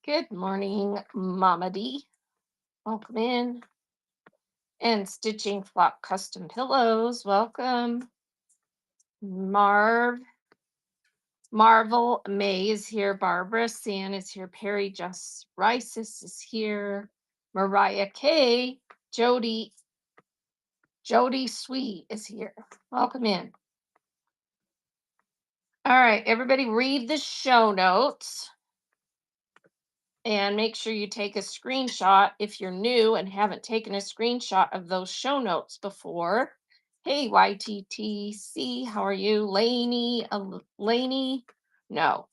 Good morning, Mama D. Welcome in. And Stitching Flock Custom Pillows. Welcome. Marv. Marvel May is here. Barbara San is here. Perry Just Rices is here. Mariah K. Jody. Jody Sweet is here. Welcome in. All right, everybody read the show notes. And make sure you take a screenshot if you're new and haven't taken a screenshot of those show notes before. Hey, YTTC, how are you? Laney? No.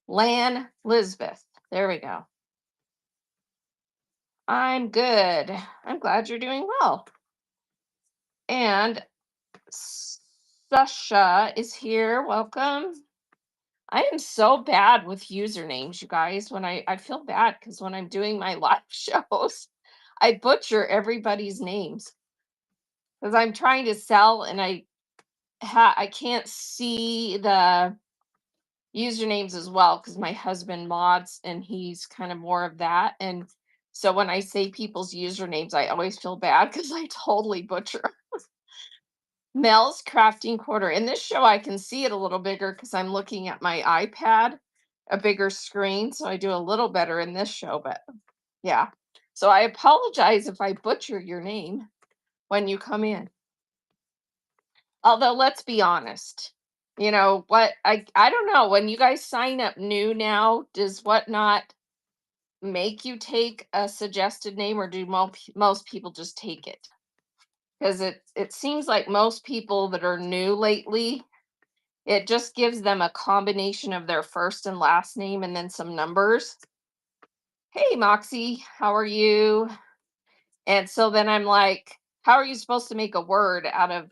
Lan Lisbeth. There we go. I'm good. I'm glad you're doing well. And Sasha is here. Welcome. I am so bad with usernames, you guys. When I feel bad because when I'm doing my live shows, I butcher everybody's names because I'm trying to sell and I can't see the usernames as well because my husband mods and he's kind of more of that. And so when I say people's usernames, I always feel bad because I totally butcher. Mel's Crafting Corner. In this show, I can see it a little bigger because I'm looking at my iPad, a bigger screen. So I do a little better in this show, but yeah. So I apologize if I butcher your name when you come in. Although, let's be honest. You know what? I don't know. When you guys sign up new now, does Whatnot make you take a suggested name or do most people just take it? Because it seems like most people that are new lately, it just gives them a combination of their first and last name and then some numbers. Hey, Moxie, how are you? And so then I'm like, how are you supposed to make a word out of,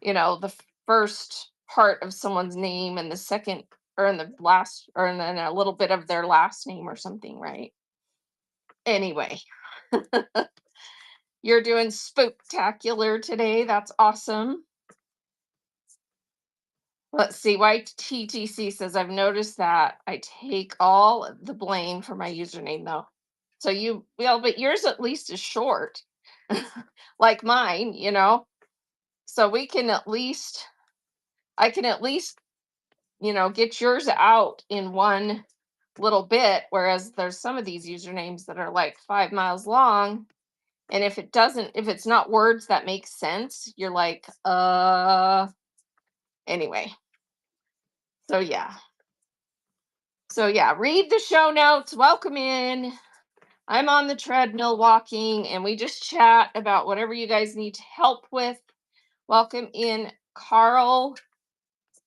the first part of someone's name and the second or in the last or and then a little bit of their last name or something, right? Anyway, you're doing spooktacular today. That's awesome. Let's see. YTTC says, I've noticed that I take all the blame for my username, though. So but yours at least is short, like mine. So I can at least, get yours out in one little bit. Whereas there's some of these usernames that are like 5 miles long. And if it's not words that make sense, you're like, anyway. So yeah. So yeah, read the show notes. Welcome in. I'm on the treadmill walking and we just chat about whatever you guys need help with. Welcome in Carl.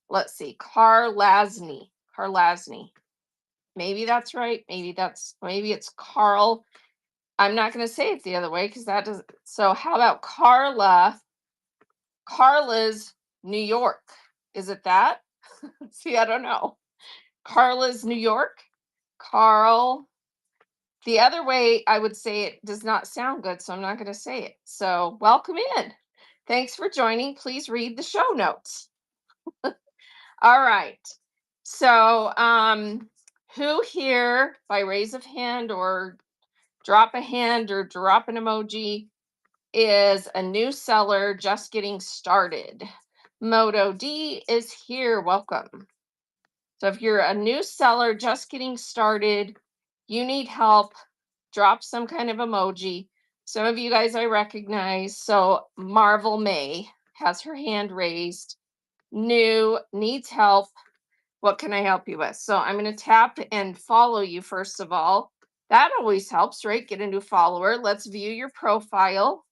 Let's see, Carlasny. Carlasny. Maybe that's right. Maybe it's Carl. I'm not going to say it the other way because that doesn't. So how about Carla? Carla's New York. Is it that? See, I don't know. Carla's New York. Carl. The other way I would say it does not sound good, so I'm not going to say it. So, welcome in. Thanks for joining. Please read the show notes. All right. So, who here, by raise of hand or drop a hand or drop an emoji, is a new seller just getting started? Moto D is here. Welcome. So, if you're a new seller just getting started, you need help, drop some kind of emoji. Some of you guys I recognize. So Marvel May has her hand raised. New, needs help. What can I help you with? So I'm going to tap and follow you first of all. That always helps, right? Get a new follower. Let's view your profile.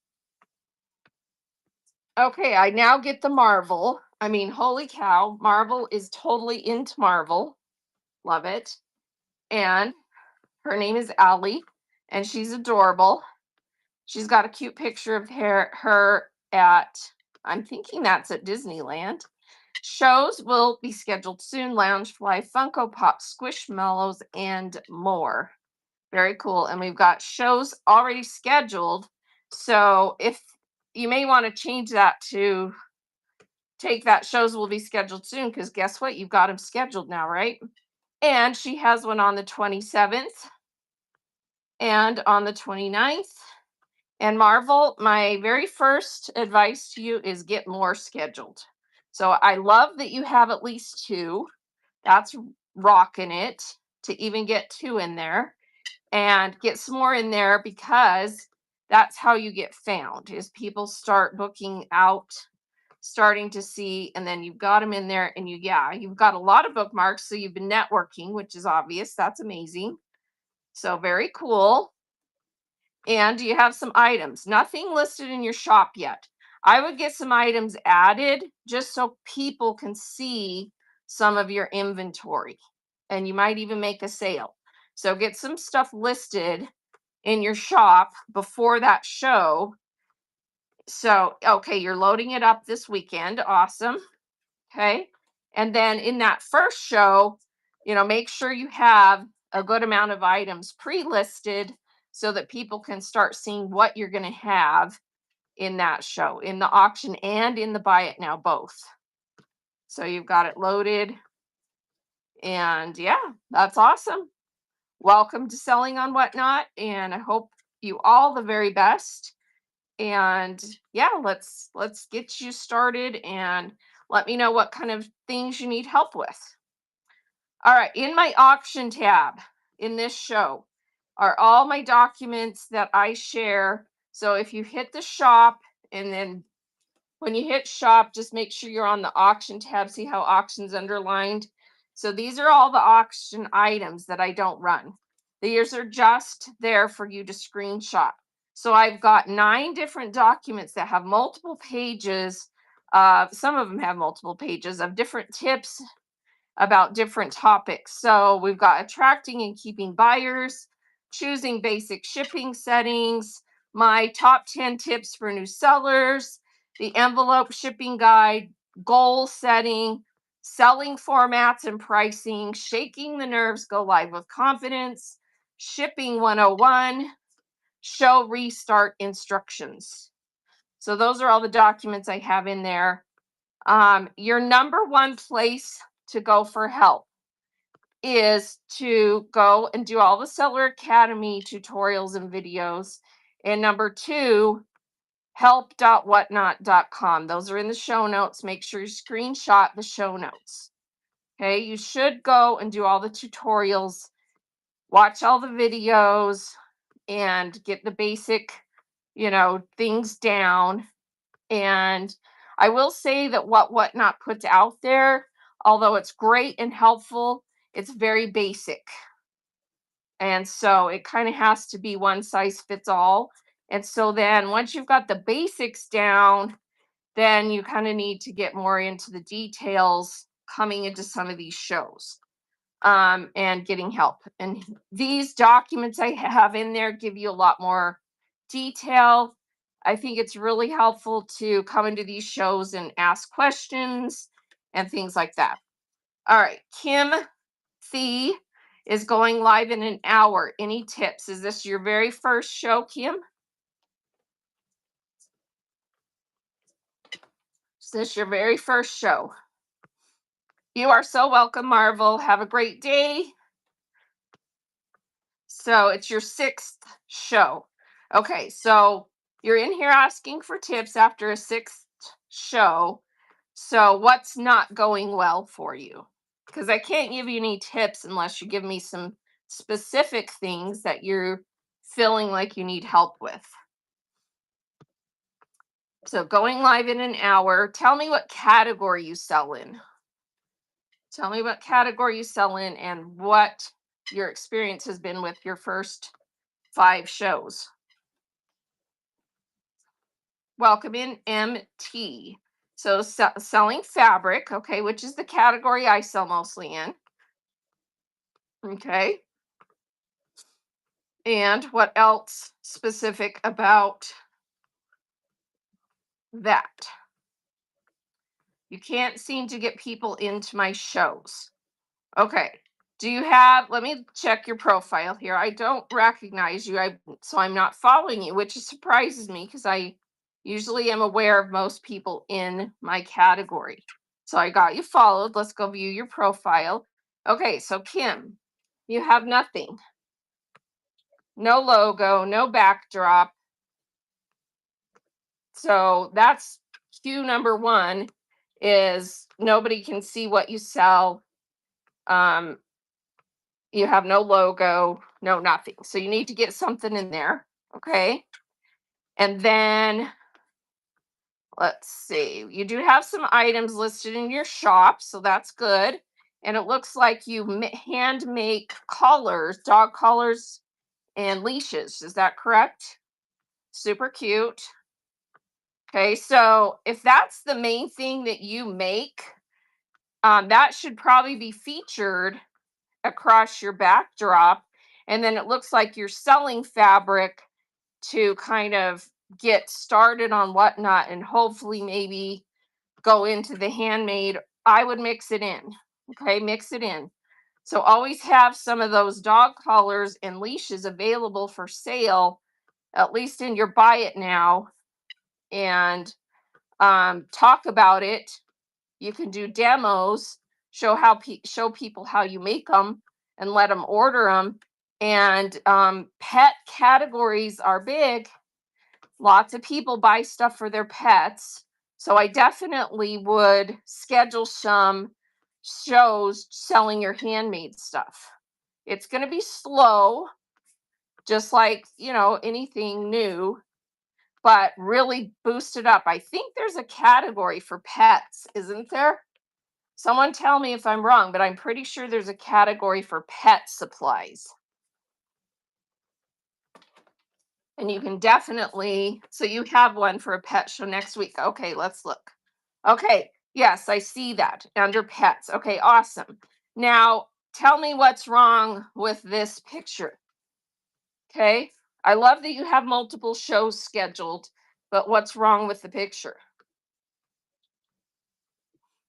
Okay, I now get the Marvel. I mean, holy cow, Marvel is totally into Marvel. Love it. And her name is Allie, and she's adorable. She's got a cute picture of her at, I'm thinking that's at Disneyland. Shows will be scheduled soon. Loungefly, Funko Pop, Squishmallows, and more. Very cool. And we've got shows already scheduled. So if you may want to change that to take that shows will be scheduled soon, because guess what? You've got them scheduled now, right? And she has one on the 27th and on the 29th. And Marvel, my very first advice to you is get more scheduled. So I love that you have at least two. That's rocking it to even get two in there, and get some more in there, because that's how you get found, is people start booking out, starting to see, and then you've got them in there, and you've got a lot of bookmarks, so you've been networking, which is obvious. That's amazing. So very cool. And you have some items, nothing listed in your shop yet. I would get some items added just so people can see some of your inventory, and you might even make a sale. So get some stuff listed in your shop before that show. So, okay, you're loading it up this weekend. Awesome. Okay. And then in that first show, make sure you have a good amount of items pre-listed so that people can start seeing what you're going to have in that show, in the auction and in the buy it now, both. So you've got it loaded. And yeah, that's awesome. Welcome to Selling on Whatnot. And I hope you all the very best. And yeah, let's get you started, and let me know what kind of things you need help with. All right, in my auction tab in this show are all my documents that I share. So if you hit the shop, and then when you hit shop, just make sure you're on the auction tab. See how auction's underlined? So these are all the auction items that I don't run. These are just there for you to screenshot. So I've got 9 different documents that have multiple pages. Some of them have multiple pages of different tips about different topics. So we've got attracting and keeping buyers, choosing basic shipping settings, my top 10 tips for new sellers, the envelope shipping guide, goal setting, selling formats and pricing, shaking the nerves, go live with confidence, shipping 101, show restart instructions. So those are all the documents I have in there. Your number one place to go for help is to go and do all the Seller Academy tutorials and videos. And number 2, help.whatnot.com. Those are in the show notes. Make sure you screenshot the show notes. Okay, you should go and do all the tutorials, watch all the videos, and get the basic, things down. And I will say that what Whatnot puts out there, although it's great and helpful, it's very basic. And so it kind of has to be one size fits all. And so then once you've got the basics down, then you kind of need to get more into the details coming into some of these shows, and getting help. And these documents I have in there give you a lot more detail. I think it's really helpful to come into these shows and ask questions and things like that. All right, Kim Thee is going live in an hour. Any tips? Is this your very first show, Kim? Is this your very first show? You are so welcome, Marvel. Have a great day. So it's your 6th show. Okay, so you're in here asking for tips after a 6th show. So what's not going well for you? Because I can't give you any tips unless you give me some specific things that you're feeling like you need help with. So going live in an hour. Tell me what category you sell in. Tell me what category you sell in and what your experience has been with your first 5 shows. Welcome in, MT. So selling fabric, okay, which is the category I sell mostly in. Okay. And what else specific about that? You can't seem to get people into my shows. Okay. Do you have, let me check your profile here. I don't recognize you. So I'm not following you, which surprises me because I usually am aware of most people in my category. So I got you followed. Let's go view your profile. Okay, so Kim, you have nothing. No logo, no backdrop. So that's cue number one is nobody can see what you sell. Um, you have no logo, no nothing. So you need to get something in there. Okay. And then let's see, you do have some items listed in your shop. So that's good. And it looks like you hand make collars, dog collars and leashes. Is that correct? Super cute. Okay. So if that's the main thing that you make, that should probably be featured across your backdrop. And then it looks like you're selling fabric to kind of get started on whatnot and hopefully maybe go into the handmade. I would mix it in. Okay, mix it in. So always have some of those dog collars and leashes available for sale, at least in your buy it now, and talk about it. You can do demos, show show people how you make them, and let them order them. And pet categories are big. Lots of people buy stuff for their pets. So I definitely would schedule some shows selling your handmade stuff. It's going to be slow, just like, anything new, but really boost it up. I think there's a category for pets, isn't there? Someone tell me if I'm wrong, but I'm pretty sure there's a category for pet supplies. And you can definitely, so you have one for a pet show next week. Okay, let's look. Okay, yes, I see that under pets. Okay, awesome. Now, tell me what's wrong with this picture. Okay, I love that you have multiple shows scheduled, but what's wrong with the picture?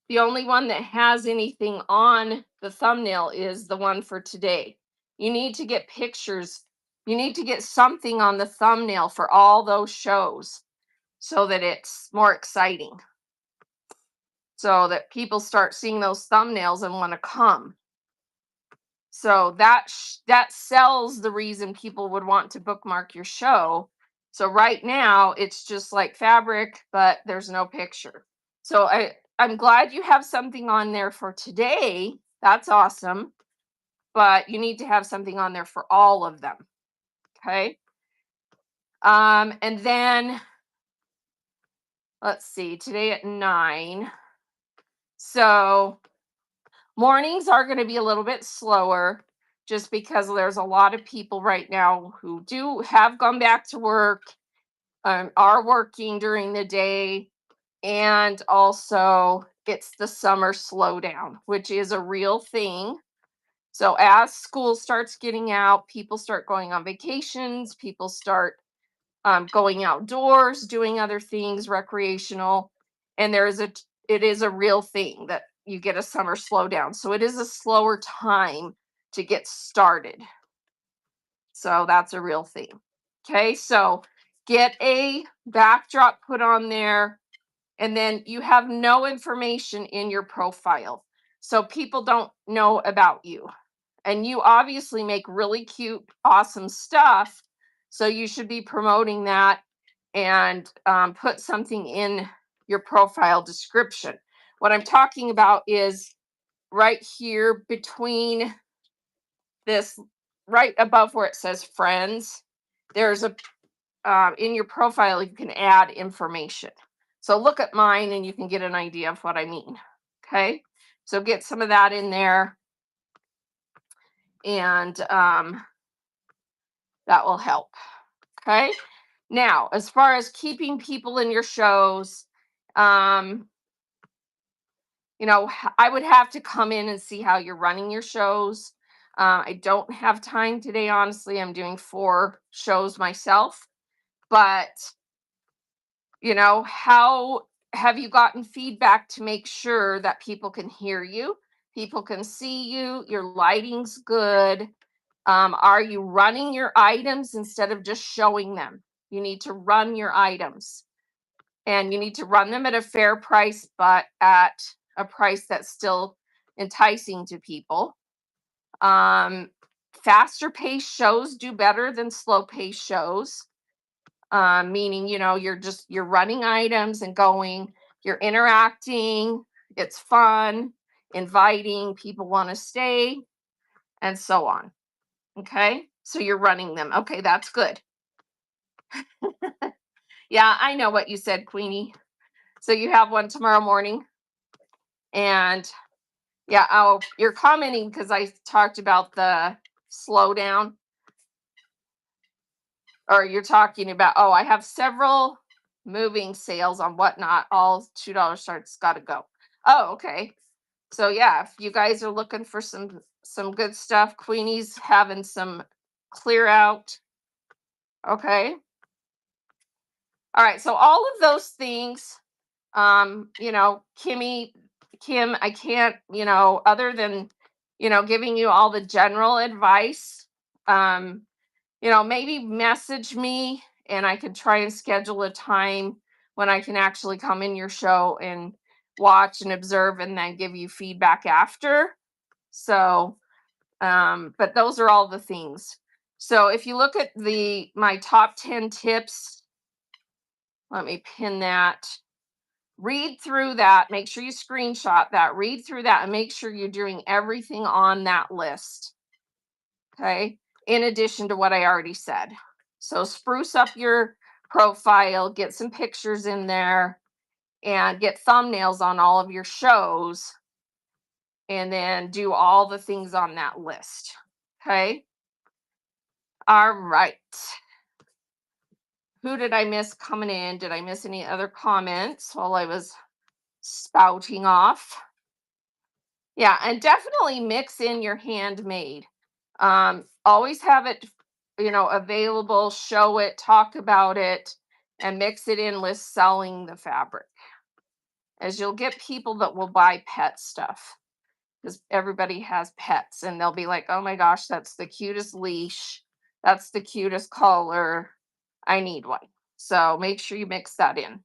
The only one that has anything on the thumbnail is the one for today. You need to get pictures. You need to get something on the thumbnail for all those shows so that it's more exciting. So that people start seeing those thumbnails and want to come. So that sells the reason people would want to bookmark your show. So right now it's just like fabric, but there's no picture. So I'm glad you have something on there for today. That's awesome. But you need to have something on there for all of them. Okay. And then let's see, today at 9. So mornings are going to be a little bit slower just because there's a lot of people right now who do have gone back to work, are working during the day, and also it's the summer slowdown, which is a real thing. So as school starts getting out, people start going on vacations, people start going outdoors, doing other things, recreational, and it is a real thing that you get a summer slowdown. So it is a slower time to get started. So that's a real thing. Okay, so get a backdrop put on there, and then you have no information in your profile. So people don't know about you. And you obviously make really cute, awesome stuff. So you should be promoting that and put something in your profile description. What I'm talking about is right here between this, right above where it says friends, there's a, in your profile, you can add information. So look at mine and you can get an idea of what I mean. Okay. So get some of that in there, and that will help. Okay. Now, as far as keeping people in your shows, um, I would have to come in and see how you're running your shows. I don't have time today, honestly. I'm doing 4 shows myself, but how have you gotten feedback to make sure that people can hear you, people can see you, your lighting's good? Are you running your items instead of just showing them? You need to run your items, and you need to run them at a fair price, but at a price that's still enticing to people. Faster paced shows do better than slow paced shows. Meaning, you're running items and going, you're interacting, it's fun, inviting, people want to stay, and so on. Okay. So you're running them. Okay, that's good. Yeah, I know what you said, Queenie. So you have one tomorrow morning. And yeah, you're commenting because I talked about the slowdown. Or you're talking about, oh, I have several moving sales on Whatnot. All $2 starts got to go. Oh, okay. So yeah, if you guys are looking for some good stuff, Queenie's having some clear out. Okay. All right. So all of those things, Kim, I can't, other than, giving you all the general advice, maybe message me and I can try and schedule a time when I can actually come in your show and watch and observe and then give you feedback after. So, but those are all the things. So if you look at my top 10 tips, let me pin that. Read through that. Make sure you screenshot that. Read through that and make sure you're doing everything on that list. Okay. In addition to what I already said. So spruce up your profile, get some pictures in there, and get thumbnails on all of your shows, and then do all the things on that list. Okay. All right. Who did I miss coming in? Did I miss any other comments while I was spouting off? Yeah, and definitely mix in your handmade. Always have it, available, show it, talk about it, and mix it in with selling the fabric. As you'll get people that will buy pet stuff because everybody has pets and they'll be like, oh my gosh, that's the cutest leash. That's the cutest color. I need one. So make sure you mix that in.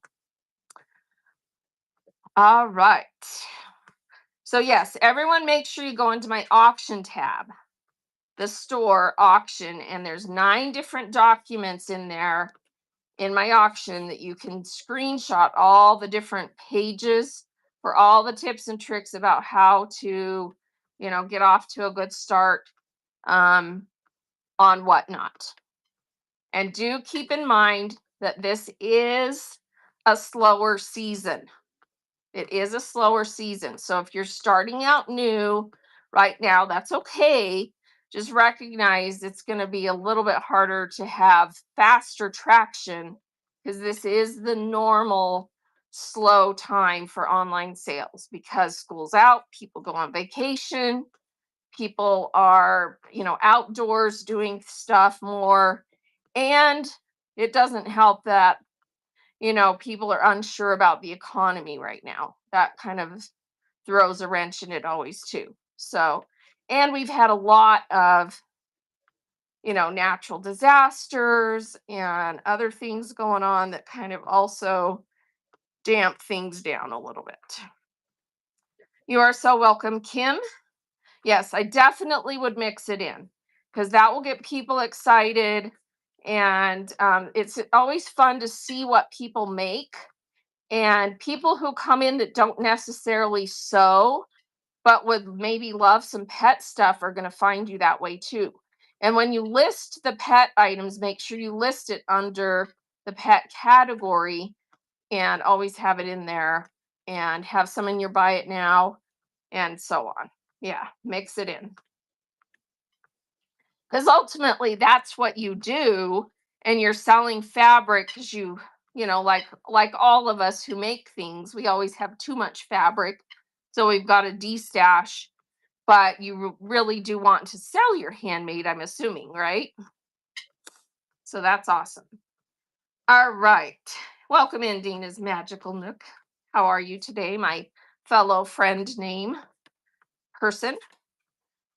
All right. So yes, everyone make sure you go into my auction tab, the store auction, and there's 9 different documents in there in my auction that you can screenshot all the different pages for all the tips and tricks about how to, get off to a good start on Whatnot. And do keep in mind that this is a slower season. It is a slower season. So if you're starting out new right now, that's okay. Just recognize it's going to be a little bit harder to have faster traction because this is the normal slow time for online sales because school's out, people go on vacation, people are, outdoors doing stuff more. And it doesn't help that people are unsure about the economy right now. That kind of throws a wrench in it always too. So, and we've had a lot of, natural disasters and other things going on that kind of also damp things down a little bit. You are so welcome, Kim. Yes, I definitely would mix it in because that will get people excited. And it's always fun to see what people make. And people who come in that don't necessarily sew, but would maybe love some pet stuff are going to find you that way too. And when you list the pet items, make sure you list it under the pet category and always have it in there and have some in your buy it now and so on. Yeah, mix it in. Because ultimately that's what you do and you're selling fabric because like all of us who make things, we always have too much fabric. So we've got a destash, but you really do want to sell your handmade, I'm assuming, right? So that's awesome. All right. Welcome in, Dina's Magical Nook. How are you today, my fellow friend name person?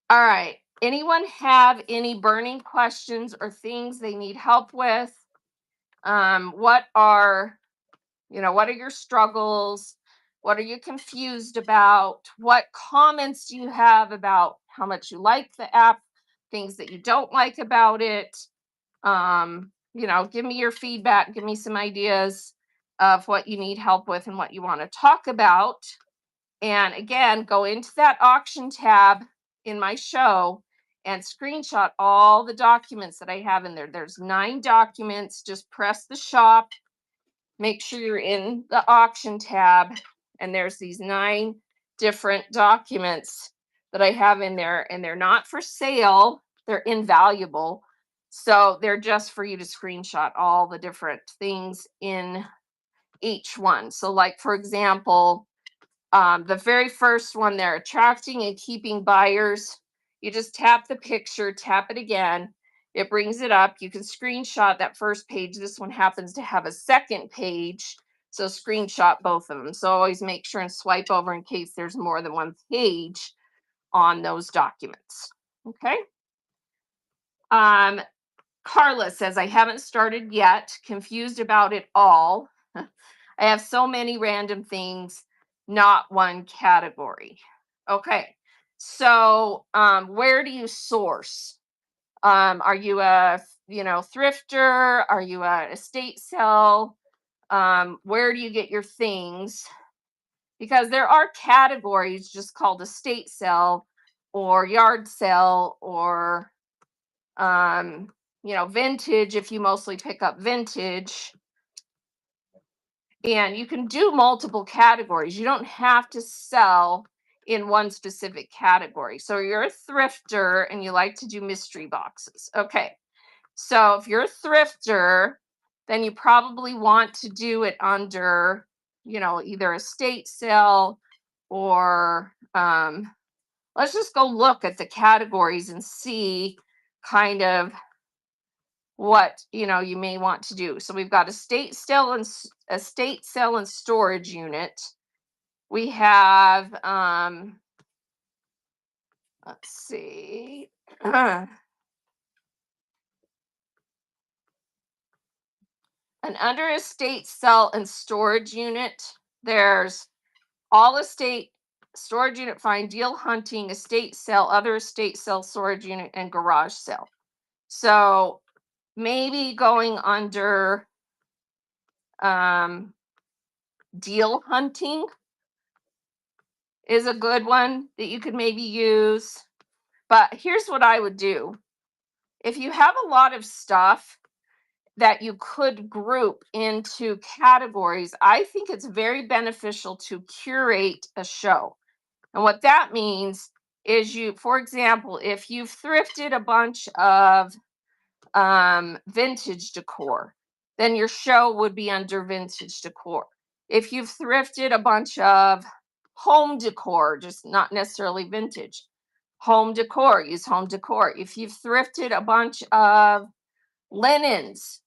All right. Anyone have any burning questions or things they need help with? What are your struggles? What are you confused about? What comments do you have about how much you like the app? Things that you don't like about it? Give me your feedback, give me some ideas of what you need help with and what you want to talk about. And again, go into that auction tab in my show and screenshot all the documents that I have in there. There's 9 documents. Just press the shop, make sure you're in the auction tab, and there's these 9 different documents that I have in there, and they're not for sale, they're invaluable. So they're just for you to screenshot all the different things in each one. So, like, for example, the very first one there, attracting and keeping buyers. You just tap the picture, tap it again. It brings it up. You can screenshot that first page. This one happens to have a second page. So screenshot both of them. So always make sure and swipe over in case there's more than one page on those documents. Okay. Um, Carla says, I haven't started yet, confused about it all. I have so many random things, not one category. Okay. So, where do you source? Are you a, thrifter? Are you a estate sale? Where do you get your things? Because there are categories just called estate sale or yard sale or vintage if you mostly pick up vintage. And you can do multiple categories. You don't have to sell in one specific category. So you're a thrifter and you like to do mystery boxes. Okay. So if you're a thrifter, then you probably want to do it under, either estate sale or let's just go look at the categories and see kind of what you may want to do. So we've got estate sale and storage unit. We have let's see. And under estate sale and storage unit, there's all estate storage unit, find deal hunting, estate sale, other estate sale, storage unit, and garage sale. So maybe going under deal hunting is a good one that you could maybe use. But here's what I would do. If you have a lot of stuff that you could group into categories, I think it's very beneficial to curate a show. And what that means is for example, if you've thrifted a bunch of vintage decor, then your show would be under vintage decor. If you've thrifted a bunch of home decor, just not necessarily vintage, home decor, use home decor. If you've thrifted a bunch of linens,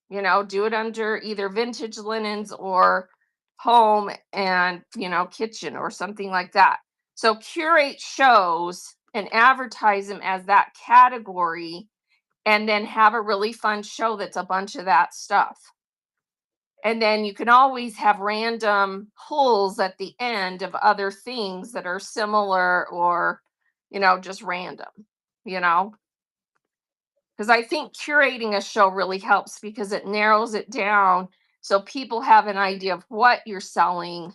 do it under either vintage linens or home and, kitchen or something like that. So curate shows and advertise them as that category and then have a really fun show that's a bunch of that stuff. And then you can always have random pulls at the end of other things that are similar or, just random, because I think curating a show really helps because it narrows it down so people have an idea of what you're selling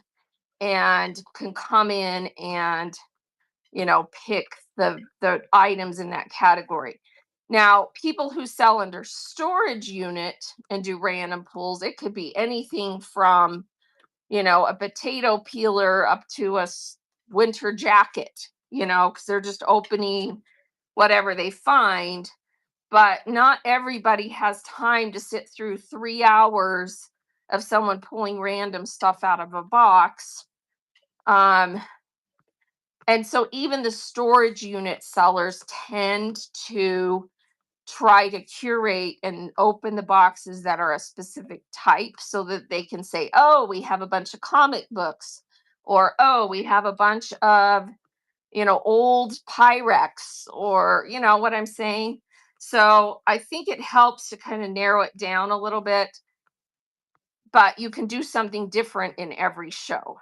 and can come in and, pick the items in that category. Now, people who sell under storage unit and do random pulls, it could be anything from, a potato peeler up to a winter jacket, because they're just opening whatever they find. But not everybody has time to sit through 3 hours of someone pulling random stuff out of a box. And so even the storage unit sellers tend to try to curate and open the boxes that are a specific type so that they can say, oh, we have a bunch of comic books, or oh, we have a bunch of, old Pyrex, or, what I'm saying. So I think it helps to kind of narrow it down a little bit, but you can do something different in every show.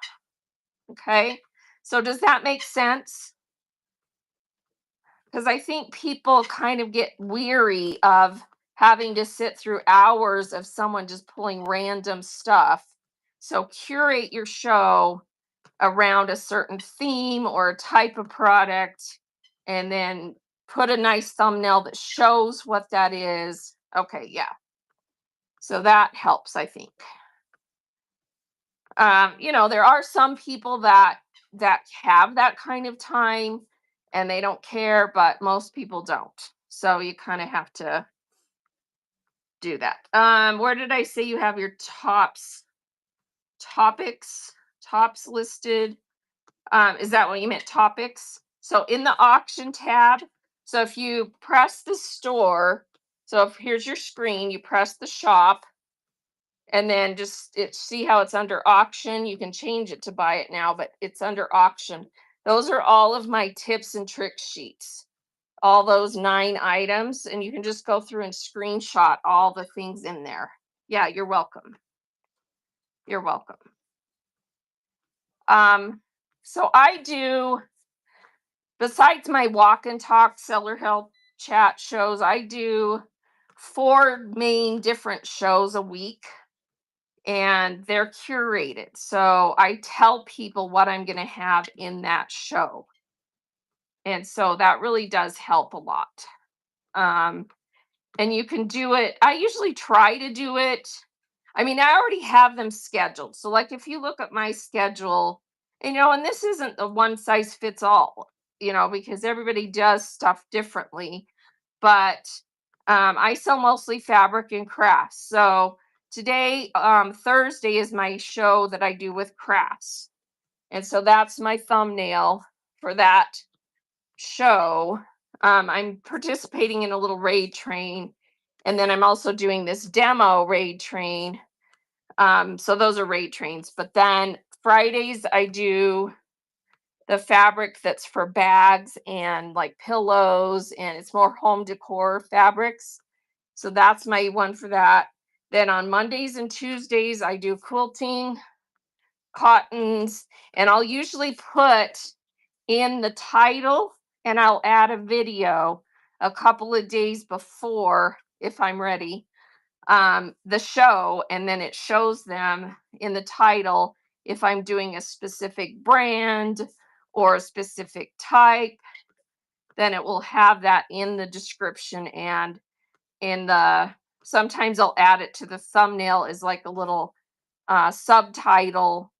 Okay. So does that make sense? Because I think people kind of get weary of having to sit through hours of someone just pulling random stuff. So curate your show around a certain theme or a type of product, and then put a nice thumbnail that shows what that is. Okay, yeah. So that helps, I think. There are some people that have that kind of time and they don't care, but most people don't. So you kind of have to do that. Where did I say you have your topics listed? Is that what you meant, topics? So in the auction tab, so if you press the store, so if here's your screen, you press the shop, and then see how it's under auction. You can change it to buy it now, but it's under auction. Those are all of my tips and trick sheets, all those 9 items, and you can just go through and screenshot all the things in there. Yeah, you're welcome. You're welcome. So I do, besides my walk and talk seller help chat shows, I do 4 main different shows a week, and they're curated. So I tell people what I'm going to have in that show. And so that really does help a lot. And you can do it. I usually try to do it. I mean, I already have them scheduled. So, like, if you look at my schedule, and this isn't the one size fits all, because everybody does stuff differently. But I sell mostly fabric and crafts. So today, Thursday, is my show that I do with crafts. And so that's my thumbnail for that show. I'm participating in a little raid train. And then I'm also doing this demo raid train. So those are raid trains. But then Fridays, I do the fabric that's for bags and like pillows, and it's more home decor fabrics. So that's my one for that. Then on Mondays and Tuesdays, I do quilting, cottons, and I'll usually put in the title and I'll add a video a couple of days before, if I'm ready, the show, and then it shows them in the title if I'm doing a specific brand or a specific type. Then it will have that in the description, and in the sometimes I'll add it to the thumbnail as like a little subtitle,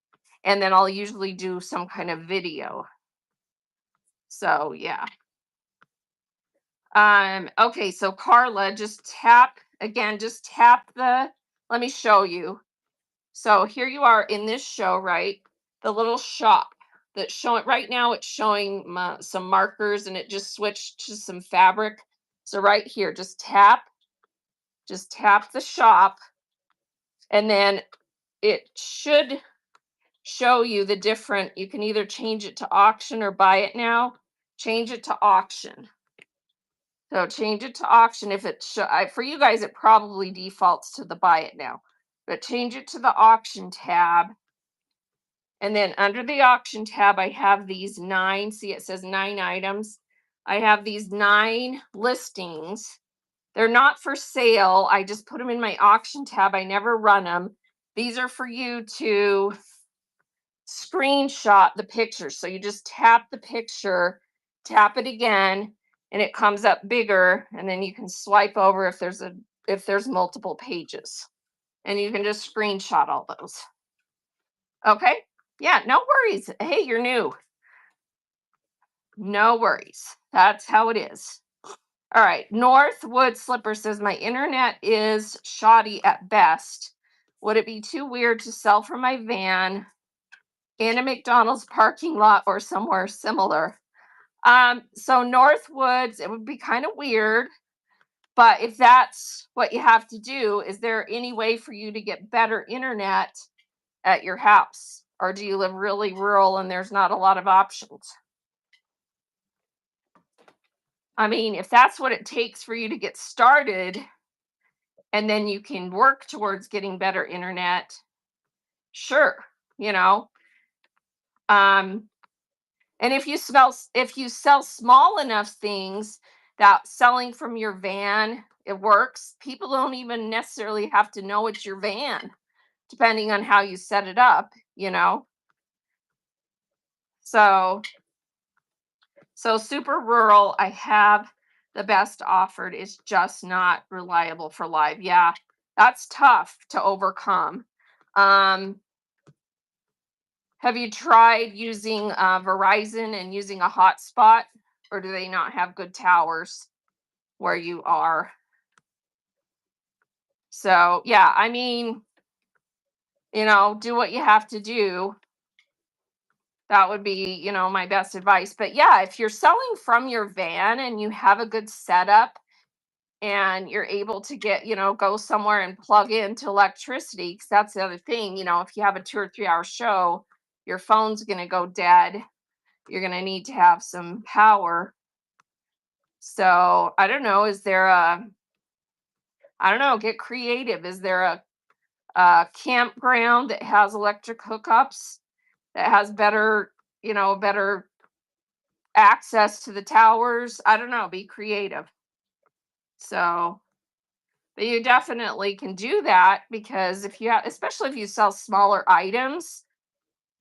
and then I'll usually do some kind of video. So yeah. Okay, so Carla, just tap let me show you. So here you are in this show, right? The little shop that's showing right now, it's showing some markers, and it just switched to some fabric. So right here, just tap the shop, and then it should show you the different. You can either change it to auction or buy it now. Change it to auction. So change it to auction. If it for you guys, it probably defaults to the buy it now, but change it to the auction tab. And then under the auction tab, I have these 9. See, it says 9 items. I have these 9 listings. They're not for sale. I just put them in my auction tab. I never run them. These are for you to screenshot the picture. So you just tap the picture, tap it again, and it comes up bigger. And then you can swipe over if there's multiple pages. And you can just screenshot all those. Okay? Yeah, no worries. Hey, you're new. No worries. That's how it is. All right. Northwood Slipper says, my internet is shoddy at best. Would it be too weird to sell from my van in a McDonald's parking lot or somewhere similar? So Northwoods, it would be kind of weird, but if that's what you have to do, is there any way for you to get better internet at your house? Or do you live really rural and there's not a lot of options? I mean, if that's what it takes for you to get started, and then you can work towards getting better internet, sure, you know. And if you sell small enough things that selling from your van, it works. People don't even necessarily have to know it's your van, depending on how you set it up, you know. So super rural, I have the best offered, is just not reliable for live. Yeah, that's tough to overcome. Um, have you tried using Verizon and using a hotspot, or do they not have good towers where you are? So, yeah, I mean, do what you have to do. That would be, my best advice. But yeah, if you're selling from your van and you have a good setup and you're able to get, go somewhere and plug into electricity, because that's the other thing, if you have a 2 or 3 hour show, your phone's going to go dead. You're going to need to have some power. So I don't know, I don't know, get creative. Is there a campground that has electric hookups, that has better access to the towers? I don't know, be creative. So, but you definitely can do that, because if you have, especially if you sell smaller items,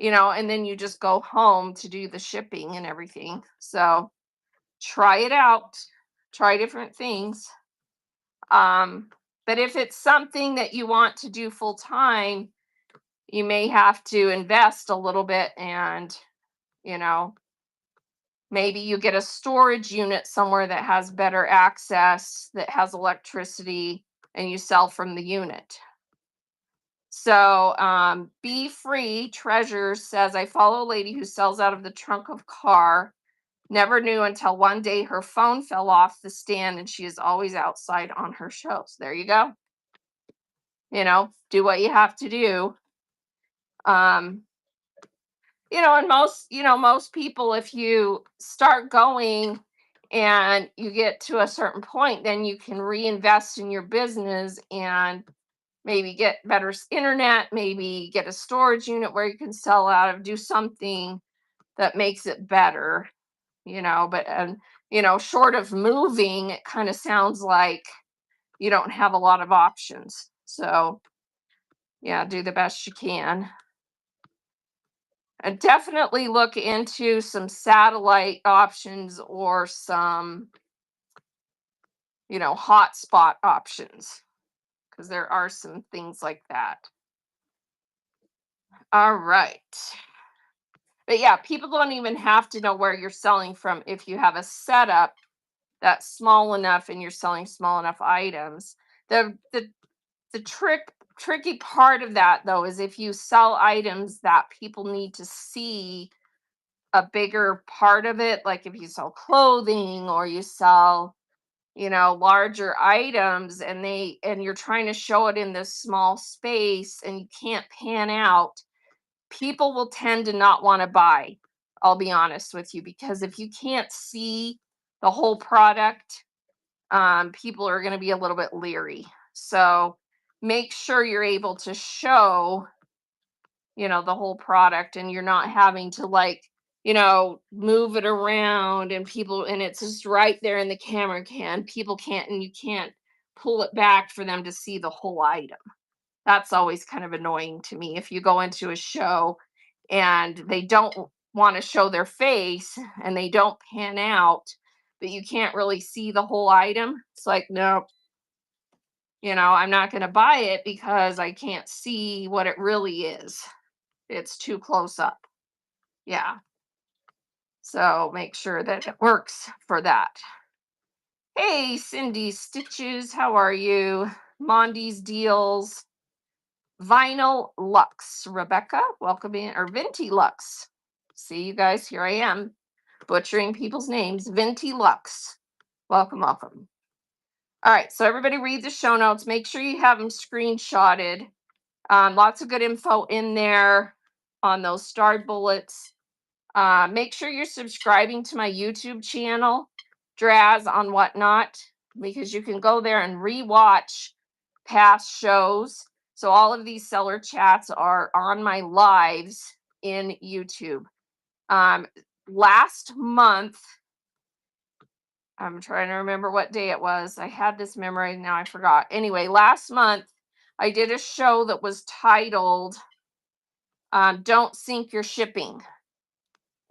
and then you just go home to do the shipping and everything. So, try it out. Try different things. Um, but if it's something that you want to do full time, you may have to invest a little bit, and, you know, maybe you get a storage unit somewhere that has better access, that has electricity, and you sell from the unit. So, Be Free Treasures says, I follow a lady who sells out of the trunk of car. Never knew until one day her phone fell off the stand and she is always outside on her shows. There you go. Do what you have to do. Um, and most people, if you start going and you get to a certain point, then you can reinvest in your business and maybe get better internet, maybe get a storage unit where you can sell out of, do something that makes it better, but short of moving, it kind of sounds like you don't have a lot of options. So yeah, do the best you can. And definitely look into some satellite options, or some, hotspot options, because there are some things like that. All right. But yeah, people don't even have to know where you're selling from if you have a setup that's small enough and you're selling small enough items. The tricky part of that, though, is if you sell items that people need to see a bigger part of it, like if you sell clothing or you sell, larger items, and you're trying to show it in this small space and you can't pan out, people will tend to not want to buy. I'll be honest with you, because if you can't see the whole product, people are going to be a little bit leery. So make sure you're able to show, the whole product, and you're not having to, like, move it around, and it's just right there in the camera can. People can't, and you can't pull it back for them to see the whole item. That's always kind of annoying to me. If you go into a show and they don't want to show their face and they don't pan out, but you can't really see the whole item, it's like, no, I'm not going to buy it because I can't see what it really is. It's too close up. Yeah. So make sure that it works for that. Hey, Cindy Stitches, how are you? Mondi's Deals. Vinyl Lux, Rebecca, welcome in, or Vinty Lux. See you guys, here I am, butchering people's names. Vinty Lux, welcome, welcome. All right, so everybody read the show notes. Make sure you have them screenshotted. Lots of good info in there on those star bullets. Make sure you're subscribing to my YouTube channel, Draz on Whatnot, because you can go there and rewatch past shows. So all of these seller chats are on my lives in YouTube. Last month, I'm trying to remember what day it was. I had this memorized, now I forgot. Anyway, last month I did a show that was titled Don't Sink Your Shipping.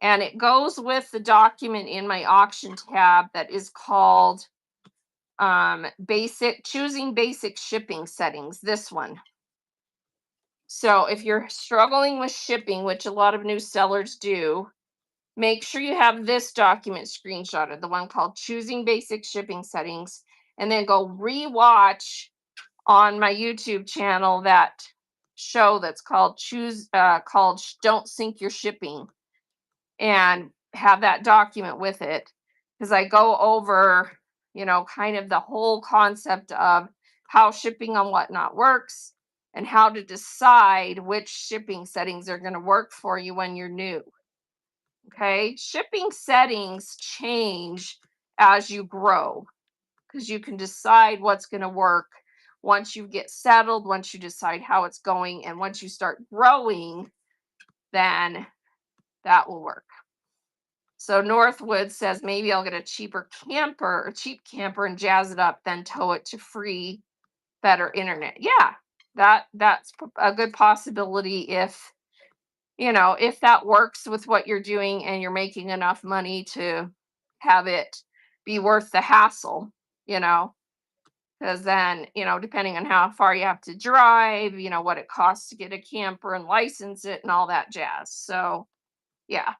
And it goes with the document in my auction tab that is called choosing basic shipping settings, this one. So if you're struggling with shipping, which a lot of new sellers do, make sure you have this document screenshotted, the one called choosing basic shipping settings, and then go rewatch on my YouTube channel that show that's called Don't Sink Your Shipping, and have that document with it, because I go over, kind of the whole concept of how shipping on whatnot works and how to decide which shipping settings are going to work for you when you're new. Okay, shipping settings change as you grow, because you can decide what's going to work once you get settled, once you decide how it's going, and once you start growing, then that will work. So Northwood says maybe I'll get a cheap camper and jazz it up, then tow it to free, better internet. Yeah, that's a good possibility if if that works with what you're doing and you're making enough money to have it be worth the hassle, because then, depending on how far you have to drive, what it costs to get a camper and license it and all that jazz. So, yeah.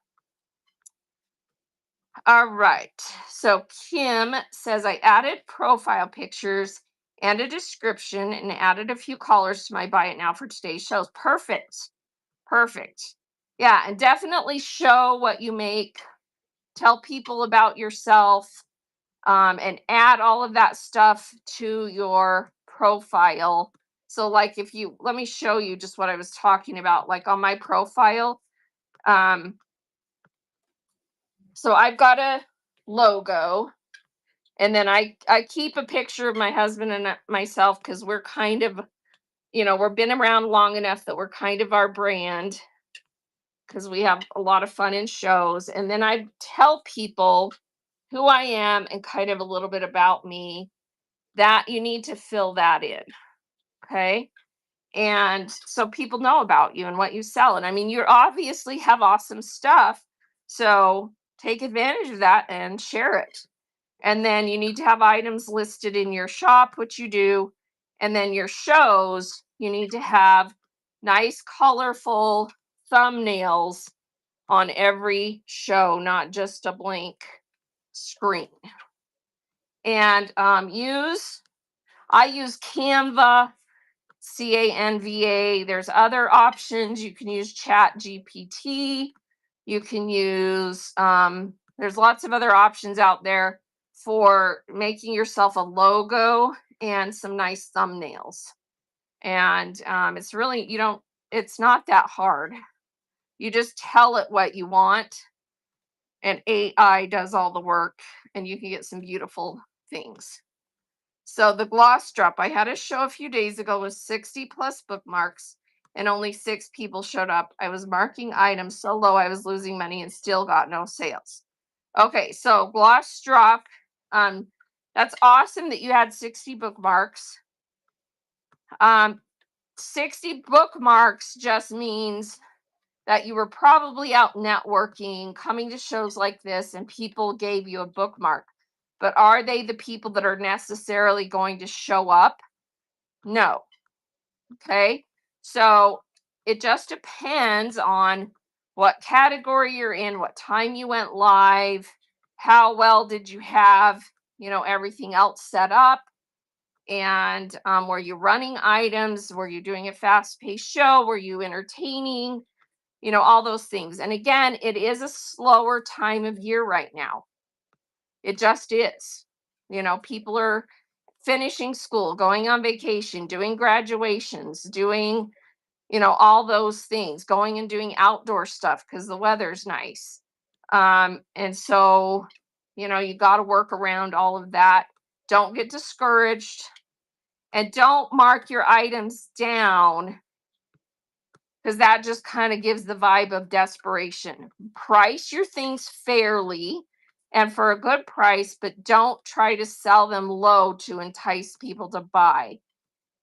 All right. So Kim says I added profile pictures and a description and added a few callers to my buy it now for today's shows. Perfect. Perfect. Yeah, and definitely show what you make. Tell people about yourself, and add all of that stuff to your profile. So, like, let me show you just what I was talking about. Like on my profile, so I've got a logo, and then I keep a picture of my husband and myself, because we're kind of, we've been around long enough that we're kind of our brand, because we have a lot of fun in shows. And then I tell people who I am and kind of a little bit about me, that you need to fill that in. Okay. And so people know about you and what you sell. And I mean, you obviously have awesome stuff. So take advantage of that and share it. And then you need to have items listed in your shop, which you do. And then your shows, you need to have nice, colorful thumbnails on every show, not just a blank screen. And I use Canva, CANVA. There's other options. You can use Chat GPT. You can use, there's lots of other options out there for making yourself a logo and some nice thumbnails. And it's really, it's not that hard. You just tell it what you want, and AI does all the work, and you can get some beautiful things. So the gloss drop, I had a show a few days ago with 60 plus bookmarks, and only 6 people showed up. I was marking items so low I was losing money and still got no sales. Okay, so gloss drop, that's awesome that you had 60 bookmarks. 60 bookmarks just means that you were probably out networking, coming to shows like this, and people gave you a bookmark. But are they the people that are necessarily going to show up? No. Okay. So it just depends on what category you're in, what time you went live, how well did you have, everything else set up, and were you running items? Were you doing a fast-paced show? Were you entertaining? All those things. And again, it is a slower time of year right now. It just is. People are finishing school, going on vacation, doing graduations, doing, all those things, going and doing outdoor stuff because the weather's nice. And so, you got to work around all of that. Don't get discouraged, and don't mark your items down because that just kind of gives the vibe of desperation. Price your things fairly and for a good price, but don't try to sell them low to entice people to buy.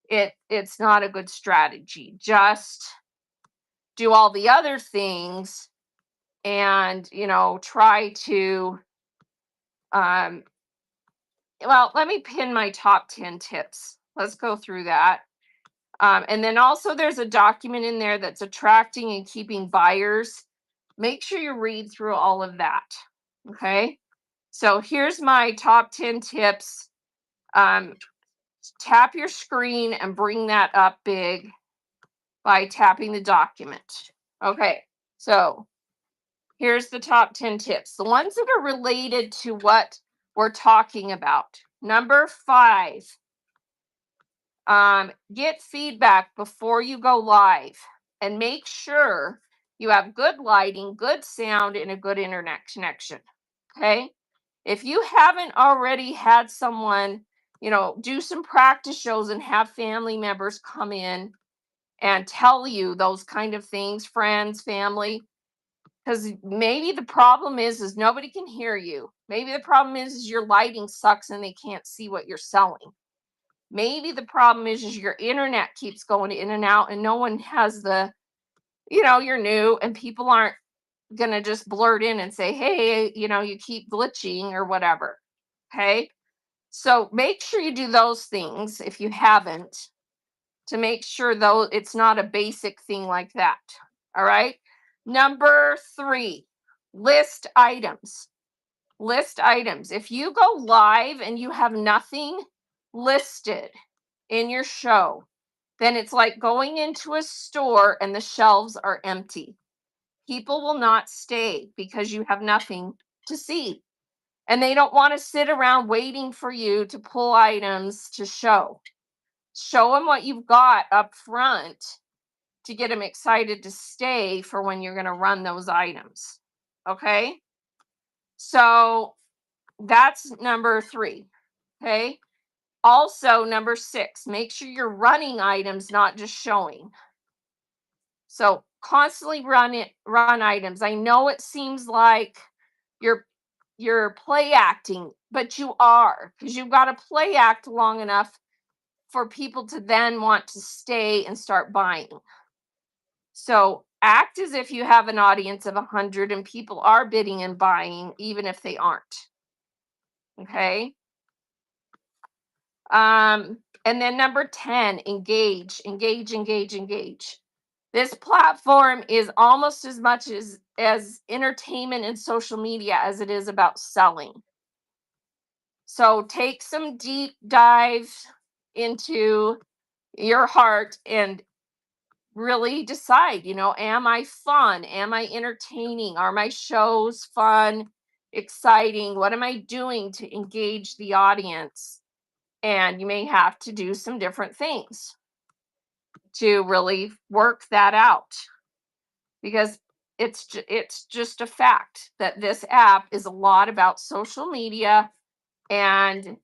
It's not a good strategy. Just do all the other things and, try to well, let me pin my top 10 tips. Let's go through that. And then also there's a document in there that's attracting and keeping buyers. Make sure you read through all of that. Okay. So here's my top 10 tips. Tap your screen and bring that up big by tapping the document. Okay. So here's the top 10 tips. The ones that are related to what we're talking about. Number 5, get feedback before you go live and make sure you have good lighting, good sound, and a good internet connection. Okay. If you haven't already had someone, do some practice shows and have family members come in and tell you those kind of things, friends, family, because maybe the problem is nobody can hear you. Maybe the problem is your lighting sucks and they can't see what you're selling. Maybe the problem is your internet keeps going in and out and no one has you're new and people aren't going to just blurt in and say, hey, you keep glitching or whatever. Okay. So make sure you do those things if you haven't, to make sure though it's not a basic thing like that. All right. Number 3, list items. List items. If you go live and you have nothing listed in your show, then it's like going into a store and the shelves are empty. People will not stay because you have nothing to see. And they don't want to sit around waiting for you to pull items to show. Show them what you've got up front to get them excited to stay for when you're going to run those items. Okay? So that's number 3. Okay? Also, number 6, make sure you're running items, not just showing. So constantly run items. I know it seems like you're play acting, but you are, because you've got to play act long enough for people to then want to stay and start buying. So act as if you have an audience of 100 and people are bidding and buying, even if they aren't. Okay. And then number 10, engage. This platform is almost as much as entertainment and social media as it is about selling. So take some deep dives into your heart and really decide, am I fun? Am I entertaining? Are my shows fun, exciting? What am I doing to engage the audience? And you may have to do some different things to really work that out, because it's just a fact that this app is a lot about social media and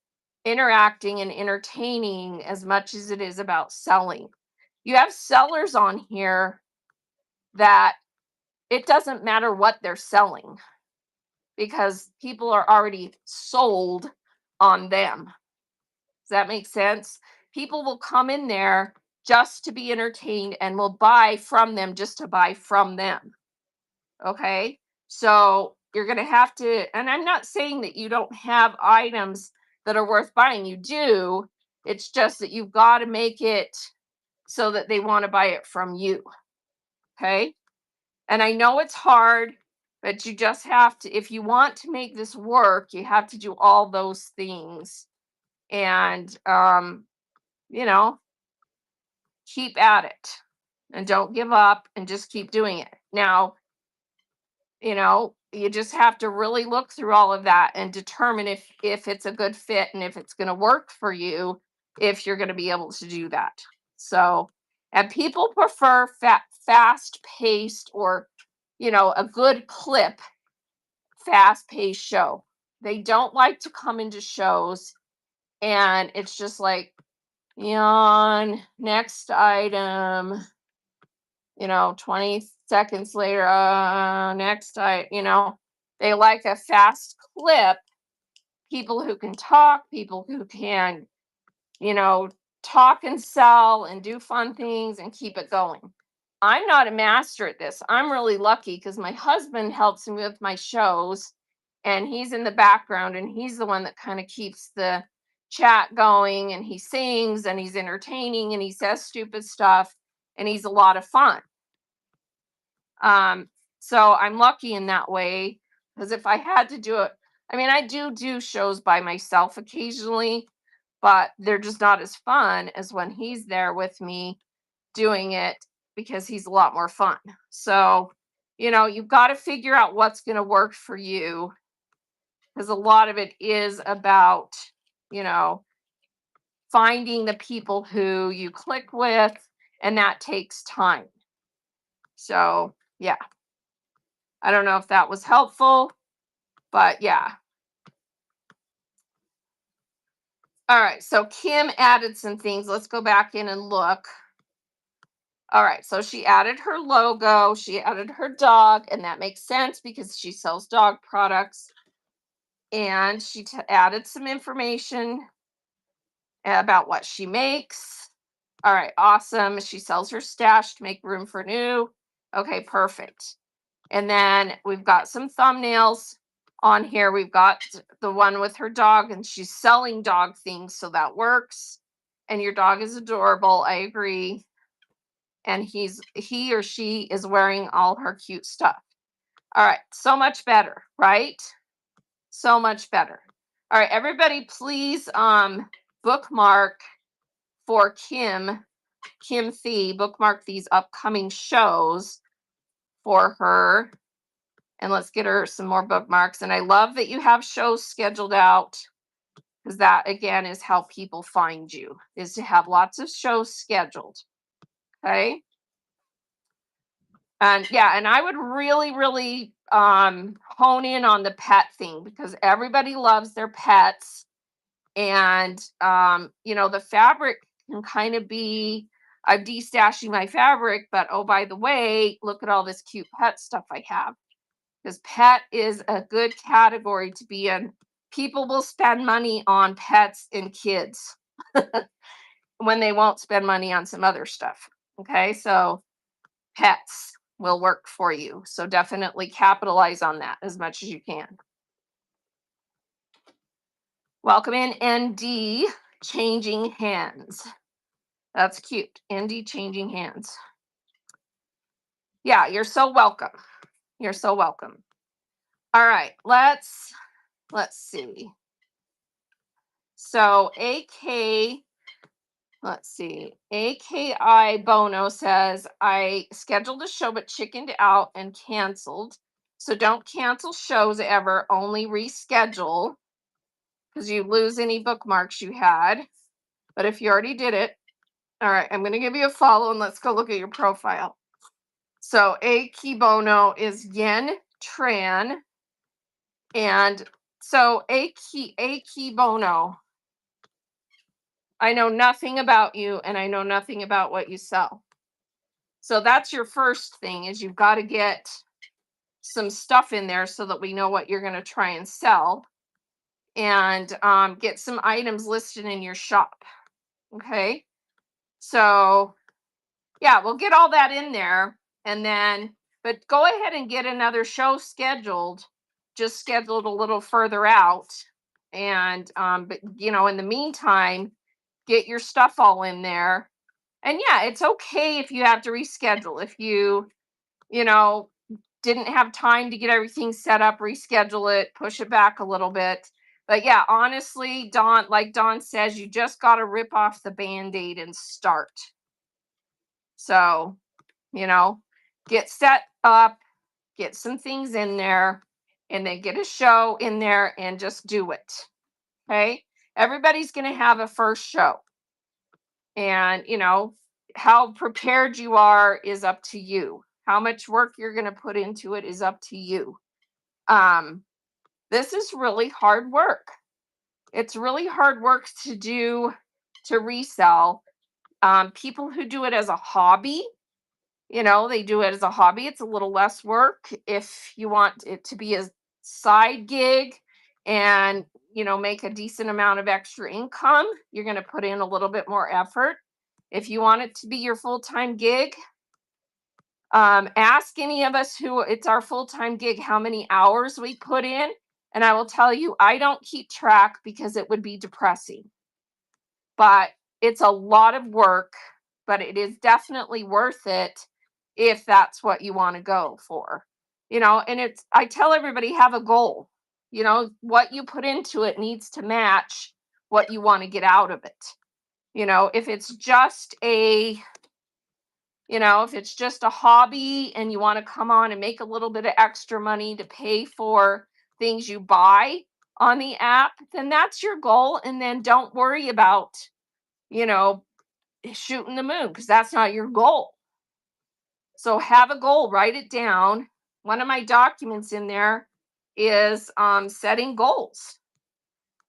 interacting and entertaining as much as it is about selling. You have sellers on here that it doesn't matter what they're selling because people are already sold on them. Does that make sense? People will come in there just to be entertained and will buy from them just to buy from them. Okay. So you're going to have to, and I'm not saying that you don't have items that are worth buying. You do. It's just that you've got to make it so that they want to buy it from you. Okay. And I know it's hard, but you just have to, if you want to make this work, you have to do all those things. And, keep at it and don't give up and just keep doing it. Now, you just have to really look through all of that and determine if it's a good fit and if it's going to work for you, if you're going to be able to do that. So, and people prefer fast paced or, a good clip, fast paced show. They don't like to come into shows and it's just like, yawn, next item, 20 seconds later, next, they like a fast clip. People who can talk, people who can, you know, talk and sell and do fun things and keep it going. I'm not a master at this. I'm really lucky because my husband helps me with my shows and he's in the background and he's the one that kind of keeps the chat going and he sings and he's entertaining and he says stupid stuff and he's a lot of fun. Um, so I'm lucky in that way because if I had to do it, I mean, I do shows by myself occasionally, but they're just not as fun as when he's there with me doing it because he's a lot more fun. So, you've got to figure out what's going to work for you because a lot of it is about, you know, finding the people who you click with, and that takes time. So, yeah. I don't know if that was helpful, but yeah. All right, so Kim added some things. Let's go back in and look. All right, so she added her logo, she added her dog, and that makes sense because she sells dog products. And she added some information about what she makes. All right, awesome. She sells her stash to make room for new. Okay, perfect. And then we've got some thumbnails on here. We've got the one with her dog, and she's selling dog things, so that works. And your dog is adorable. I agree. And he or she is wearing all her cute stuff. All right, so much better, right? So much better. All right, everybody, please bookmark for Kim Thee, bookmark these upcoming shows for her. And let's get her some more bookmarks. And I love that you have shows scheduled out because that, again, is how people find you, is to have lots of shows scheduled. Okay. And yeah, and I would really, really hone in on the pet thing because everybody loves their pets. And the fabric can kind of be, I'm destashing my fabric, but oh, by the way, look at all this cute pet stuff I have. Because pet is a good category to be in. People will spend money on pets and kids when they won't spend money on some other stuff. Okay, so pets will work for you. So definitely capitalize on that as much as you can. Welcome in, ND, changing hands. That's cute. ND changing hands. Yeah, you're so welcome. You're so welcome. All right, let's see. So let's see. AKI Bono says, I scheduled a show but chickened out and canceled. So don't cancel shows ever, only reschedule because you lose any bookmarks you had. But if you already did it, all right, I'm going to give you a follow and let's go look at your profile. So AKI Bono is Yen Tran. And so AKI Bono, I know nothing about you and I know nothing about what you sell. So that's your first thing, is you've got to get some stuff in there so that we know what you're going to try and sell, and get some items listed in your shop. Okay. So yeah, we'll get all that in there, and then, but go ahead and get another show scheduled, just scheduled a little further out. And, but in the meantime, get your stuff all in there. And yeah, it's okay if you have to reschedule. If you didn't have time to get everything set up, reschedule it, push it back a little bit. But yeah, honestly, Dawn, like Dawn says, you just got to rip off the Band-Aid and start. So, get set up, get some things in there, and then get a show in there and just do it. Okay. Everybody's going to have a first show. And, how prepared you are is up to you. How much work you're going to put into it is up to you. This is really hard work. It's really hard work to resell. People who do it as a hobby, They do it as a hobby. It's a little less work. If you want it to be a side gig and, make a decent amount of extra income, you're going to put in a little bit more effort. If you want it to be your full-time gig, ask any of us who it's our full-time gig how many hours we put in. And I will tell you, I don't keep track because it would be depressing. But it's a lot of work, but it is definitely worth it if that's what you want to go for. And I tell everybody, have a goal. What you put into it needs to match what you want to get out of it. If it's just a hobby and you want to come on and make a little bit of extra money to pay for things you buy on the app, then that's your goal. And then don't worry about, shooting the moon, because that's not your goal. So have a goal, write it down. One of my documents in there is setting goals.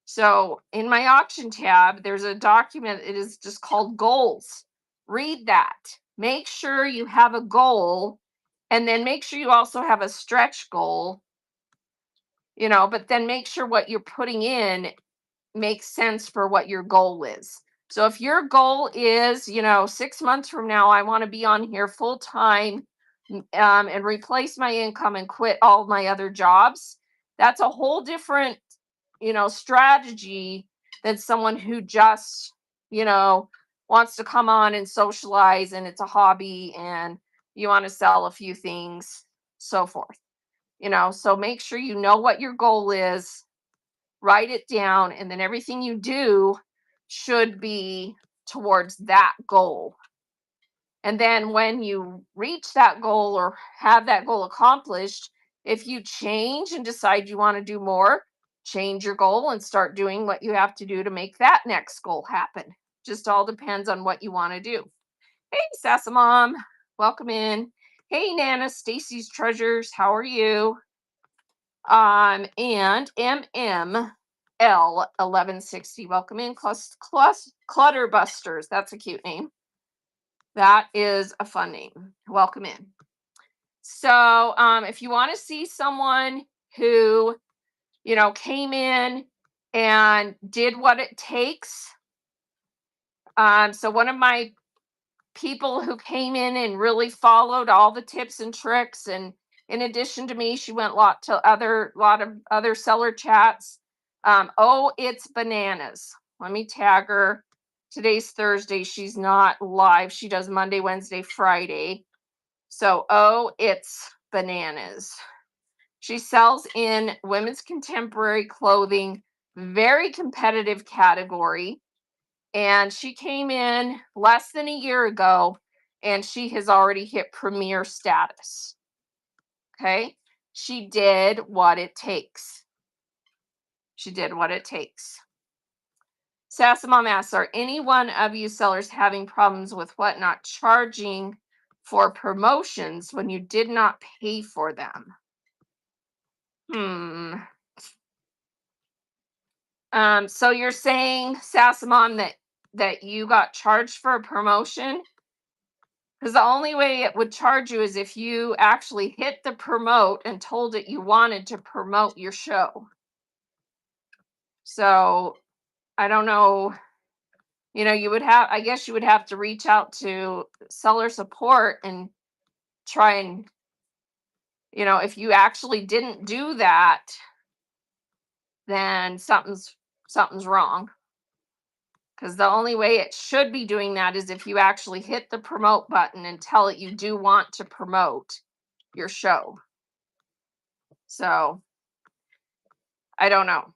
So in my auction tab, there's a document. It is just called goals. Read that. Make sure you have a goal, and then make sure you also have a stretch goal, but then make sure what you're putting in makes sense for what your goal is. So if your goal is, 6 months from now, I want to be on here full time, and replace my income and quit all my other jobs, that's a whole different, strategy than someone who just, wants to come on and socialize and it's a hobby and you want to sell a few things, so forth. So make sure you know what your goal is, write it down, and then everything you do should be towards that goal. And then when you reach that goal or have that goal accomplished, if you change and decide you want to do more, change your goal and start doing what you have to do to make that next goal happen. Just all depends on what you want to do. Hey, Sassa Mom, welcome in. Hey, Nana, Stacy's Treasures, how are you? And MML1160, welcome in. Clutter Busters, that's a cute name. That is a fun name. Welcome in. So if you want to see someone who, came in and did what it takes. So one of my people who came in and really followed all the tips and tricks, and in addition to me, she went a lot of other seller chats. It's Bananas. Let me tag her. Today's Thursday. She's not live. She does Monday, Wednesday, Friday. So, it's Bananas. She sells in women's contemporary clothing, very competitive category. And she came in less than a year ago, and she has already hit premier status. Okay. She did what it takes. She did what it takes. Sassamom asks, are any one of you sellers having problems with not charging for promotions when you did not pay for them? So you're saying, Sassamom, that you got charged for a promotion? Because the only way it would charge you is if you actually hit the promote and told it you wanted to promote your show. So I don't know. I guess you would have to reach out to seller support and try and, if you actually didn't do that, then something's wrong. Because the only way it should be doing that is if you actually hit the promote button and tell it you do want to promote your show. So I don't know.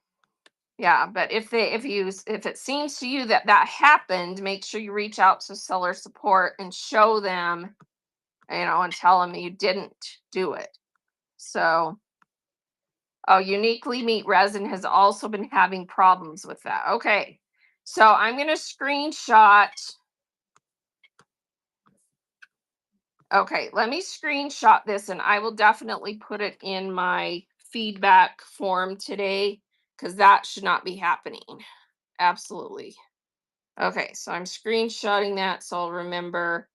Yeah, but if it seems to you that happened, make sure you reach out to seller support and show them, and tell them you didn't do it. So, Uniquely Meat Resin has also been having problems with that. Okay, so I'm going to screenshot. Okay, let me screenshot this, and I will definitely put it in my feedback form today, because that should not be happening. Absolutely. Okay, so I'm screenshotting that so I'll remember.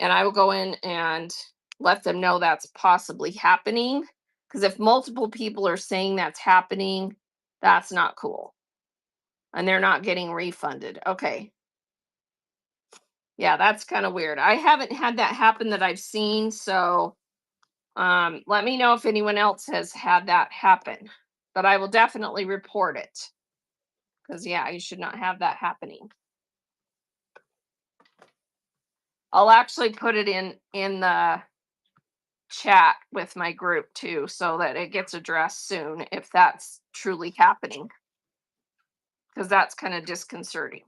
And I will go in and let them know that's possibly happening. Because if multiple people are saying that's happening, that's not cool. And they're not getting refunded. Okay. Yeah, that's kind of weird. I haven't had that happen that I've seen. So let me know if anyone else has had that happen. But I will definitely report it. Because, yeah, you should not have that happening. I'll actually put it in the chat with my group too, so that it gets addressed soon if that's truly happening, because that's kind of disconcerting,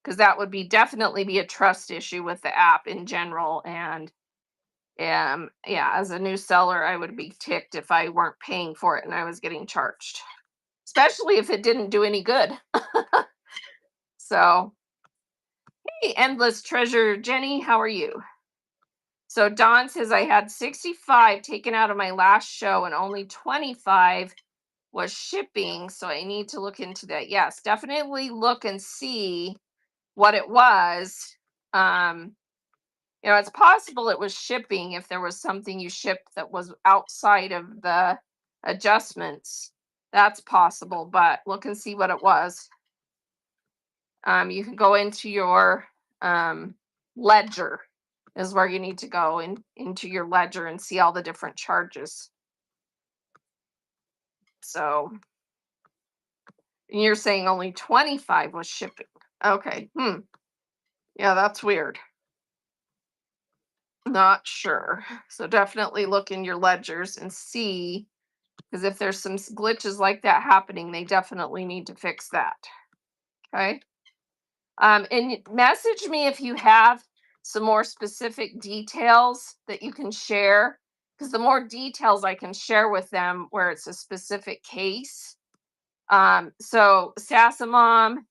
because that would be definitely be a trust issue with the app in general. And yeah, as a new seller, I would be ticked if I weren't paying for it and I was getting charged, especially if it didn't do any good. So hey, endless treasure Jenny, how are you? So Don says I had 65 taken out of my last show and only 25 was shipping. So I need to look into that. Yes, definitely look and see what it was. It's possible it was shipping if there was something you shipped that was outside of the adjustments. That's possible, but look and see what it was. You can go into your ledger is where you need to go into your ledger and see all the different charges. So, and you're saying only 25 was shipping. Okay. Yeah, that's weird. Not sure. So definitely look in your ledgers and see, because if there's some glitches like that happening, they definitely need to fix that. Okay. And message me if you have some more specific details that you can share, because the more details I can share with them where it's a specific case. So Sassamom,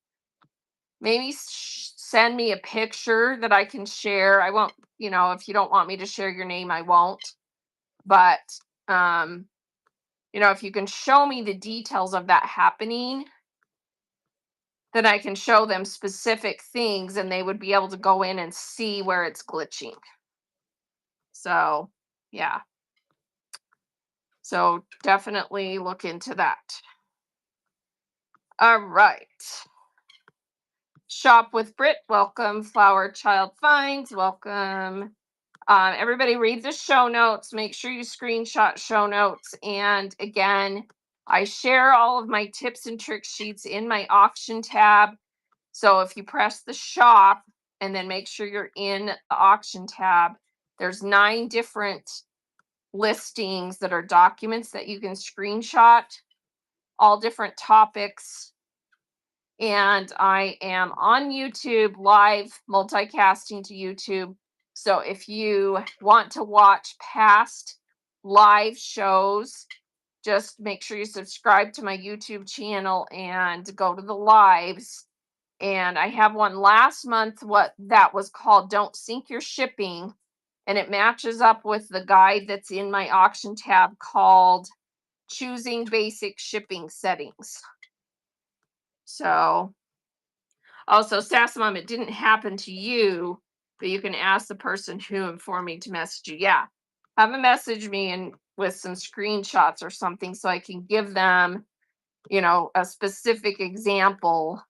maybe send me a picture that I can share. I won't, if you don't want me to share your name, I won't. But if you can show me the details of that happening, then I can show them specific things and they would be able to go in and see where it's glitching. So, yeah. So definitely look into that. All right. Shop with Brit, welcome. Flower Child Finds, welcome. Everybody read the show notes. Make sure you screenshot show notes. And again, I share all of my tips and trick sheets in my auction tab. So if you press the shop and then make sure you're in the auction tab, there's 9 different listings that are documents that you can screenshot, all different topics. And I am on YouTube live, multicasting to YouTube. So if you want to watch past live shows, just make sure you subscribe to my YouTube channel and go to the lives. And I have one last month, what that was called Don't Sink Your Shipping. And it matches up with the guide that's in my auction tab called Choosing Basic Shipping Settings. So also, Sassamom, it didn't happen to you, but you can ask the person who informed me to message you. Yeah, have them message me and with some screenshots or something so I can give them, a specific example,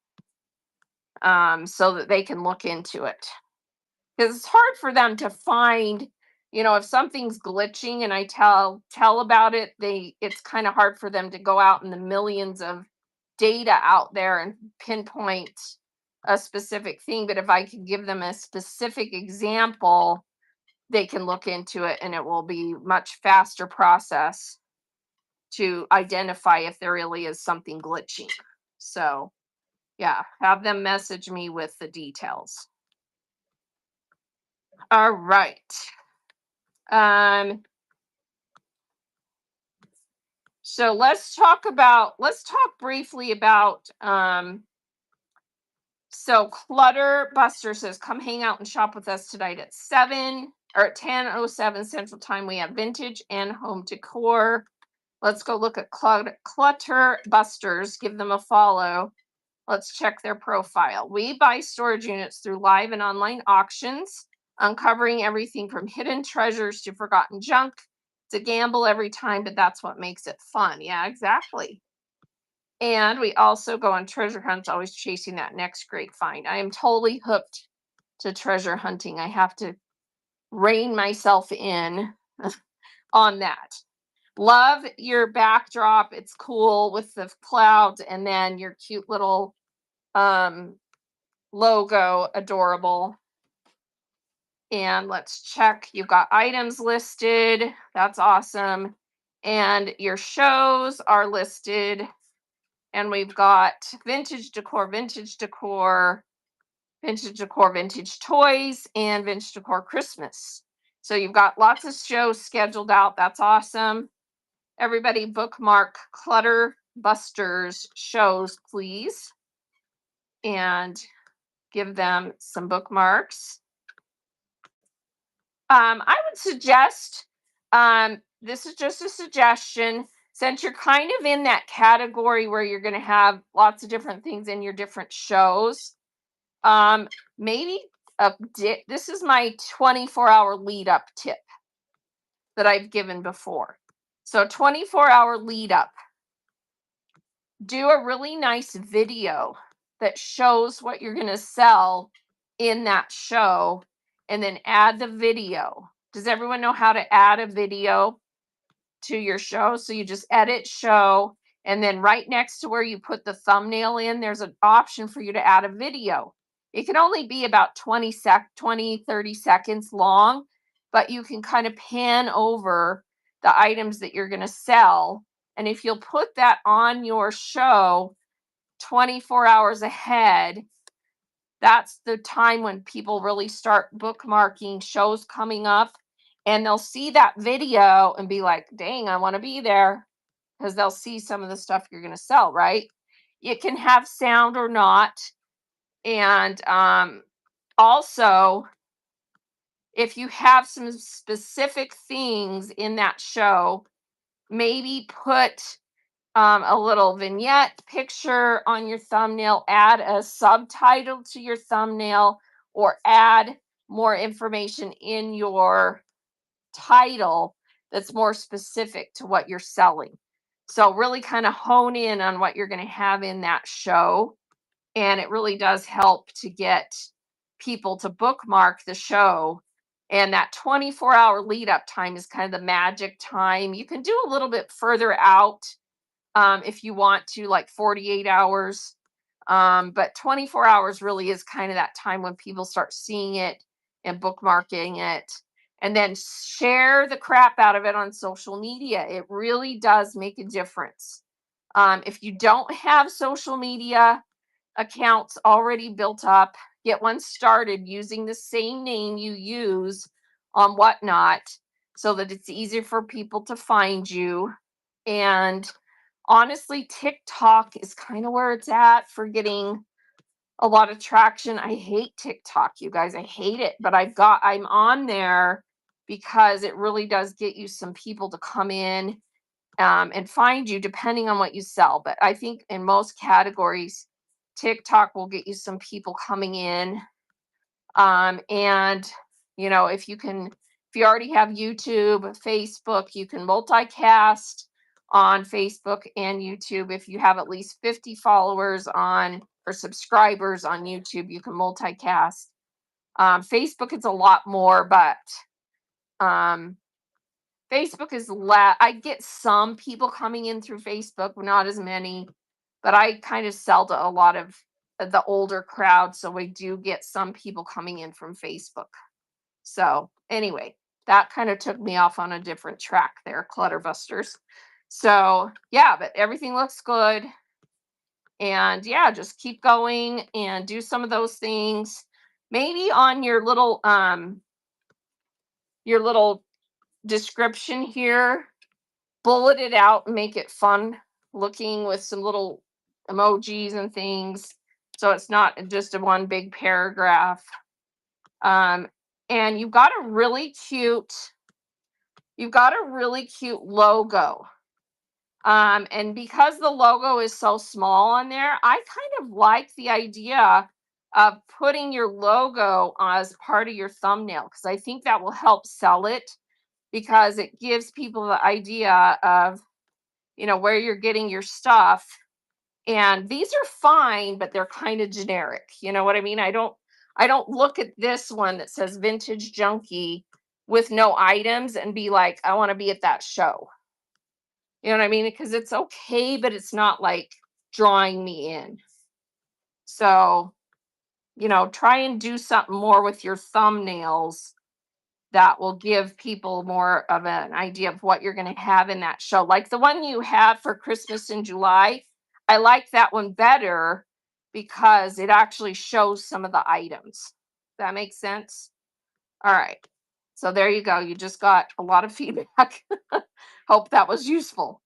so that they can look into it. Because it's hard for them to find, if something's glitching and I tell about it, it's kind of hard for them to go out in the millions of data out there and pinpoint a specific thing. But if I can give them a specific example, they can look into it and it will be much faster process to identify if there really is something glitching. So yeah, have them message me with the details. All right. So let's talk briefly about so Clutter Buster says, come hang out and shop with us tonight at 7 or at 10:07 Central Time. We have vintage and home decor. Let's go look at Clutter Busters. Give them a follow. Let's check their profile. We buy storage units through live and online auctions. uncovering everything from hidden treasures to forgotten junk. It's a gamble every time, but that's what makes it fun. Yeah, exactly. And we also go on treasure hunts, always chasing that next great find. I am totally hooked to treasure hunting. I have to rein myself in on that. Love your backdrop. It's cool with the clouds and then your cute little logo, adorable. And let's check. You've got items listed. That's awesome. And your shows are listed. And we've got vintage decor, vintage decor, vintage decor, vintage toys, and vintage decor Christmas. So you've got lots of shows scheduled out. That's awesome. Everybody bookmark Clutter Busters shows, please. And give them some bookmarks. I would suggest, this is just a suggestion, since you're kind of in that category where you're going to have lots of different things in your different shows, maybe this is my 24-hour lead up tip that I've given before. So 24-hour lead up, do a really nice video that shows what you're going to sell in that show, and then add the video. Does everyone know how to add a video to your show? So you just edit show, and then right next to where you put the thumbnail in, there's an option for you to add a video. It can only be about 30 seconds long, but you can kind of pan over the items that you're going to sell. And if you'll put that on your show 24 hours ahead, that's the time when people really start bookmarking shows coming up, and they'll see that video and be like, dang, I want to be there, because they'll see some of the stuff you're going to sell, right? It can have sound or not. And also, if you have some specific things in that show, maybe put a little vignette picture on your thumbnail, add a subtitle to your thumbnail, or add more information in your title that's more specific to what you're selling. So really kind of hone in on what you're going to have in that show. And it really does help to get people to bookmark the show. And that 24-hour lead up time is kind of the magic time. You can do a little bit further out if you want to, like 48 hours. But 24 hours really is kind of that time when people start seeing it and bookmarking it. And then share the crap out of it on social media. It really does make a difference. If you don't have social media accounts already built up, get one started using the same name you use on Whatnot, so that it's easier for people to find you. And honestly, TikTok is kind of where it's at for getting a lot of traction. I hate TikTok, you guys. I hate it, but I'm on there because it really does get you some people to come in and find you depending on what you sell. But I think in most categories, TikTok will get you some people coming in. And if you already have YouTube, Facebook, you can multicast on Facebook and YouTube. If you have at least 50 followers or subscribers on YouTube, you can multicast. Facebook is a lot more, but Facebook is I get some people coming in through Facebook, not as many, but I kind of sell to a lot of the older crowd, so we do get some people coming in from Facebook. So anyway, that kind of took me off on a different track there, Clutterbusters. So yeah, but everything looks good. And yeah, just keep going and do some of those things. Maybe on your little description here, bullet it out and make it fun looking with some little emojis and things, so it's not just a one big paragraph. And you've got a really cute logo. And because the logo is so small on there, I kind of like the idea of putting your logo as part of your thumbnail, because I think that will help sell it, because it gives people the idea of, where you're getting your stuff. And these are fine, but they're kind of generic. You know what I mean? I don't look at this one that says Vintage Junkie with no items and be like, I want to be at that show. You know what I mean? Because it's okay, but it's not like drawing me in. So, try and do something more with your thumbnails that will give people more of an idea of what you're going to have in that show. Like the one you have for Christmas in July, I like that one better because it actually shows some of the items. That makes sense? All right. So there you go. You just got a lot of feedback. Hope that was useful.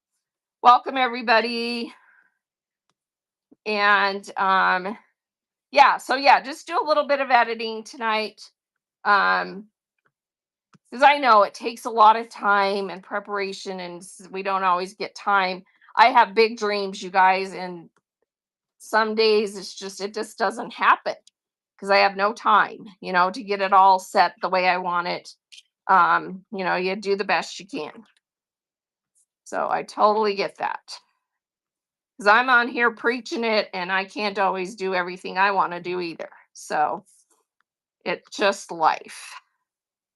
Welcome everybody. And just do a little bit of editing tonight. Because I know it takes a lot of time and preparation, and we don't always get time. I have big dreams, you guys, and some days it just doesn't happen because I have no time, to get it all set the way I want it. You do the best you can. So I totally get that. Because I'm on here preaching it, and I can't always do everything I want to do either. So it's just life.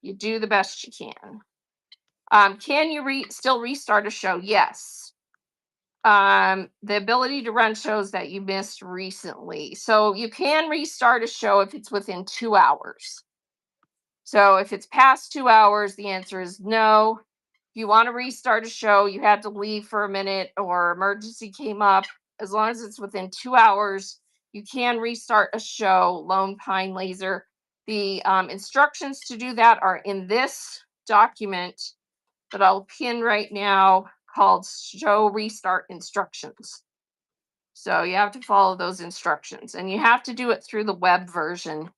You do the best you can. Can you still restart a show? Yes. The ability to run shows that you missed recently. So you can restart a show if it's within 2 hours. So if it's past 2 hours, the answer is no. If you want to restart a show, you had to leave for a minute or emergency came up. As long as it's within 2 hours, you can restart a show. Lone Pine Laser. The instructions to do that are in this document that I'll pin right now, called Show Restart Instructions. So you have to follow those instructions, and you have to do it through the web version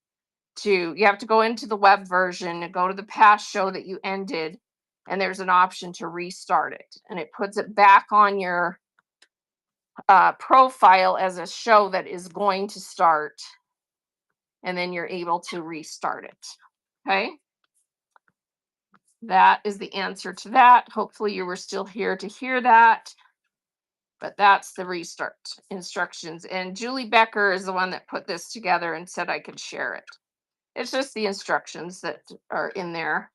too. You have to go into the web version and go to the past show that you ended, and there's an option to restart it, and it puts it back on your profile as a show that is going to start, and then you're able to restart it. Okay. That is the answer to that. Hopefully you were still here to hear that. But that's the restart instructions. And Julie Becker is the one that put this together and said I could share it. It's just the instructions that are in there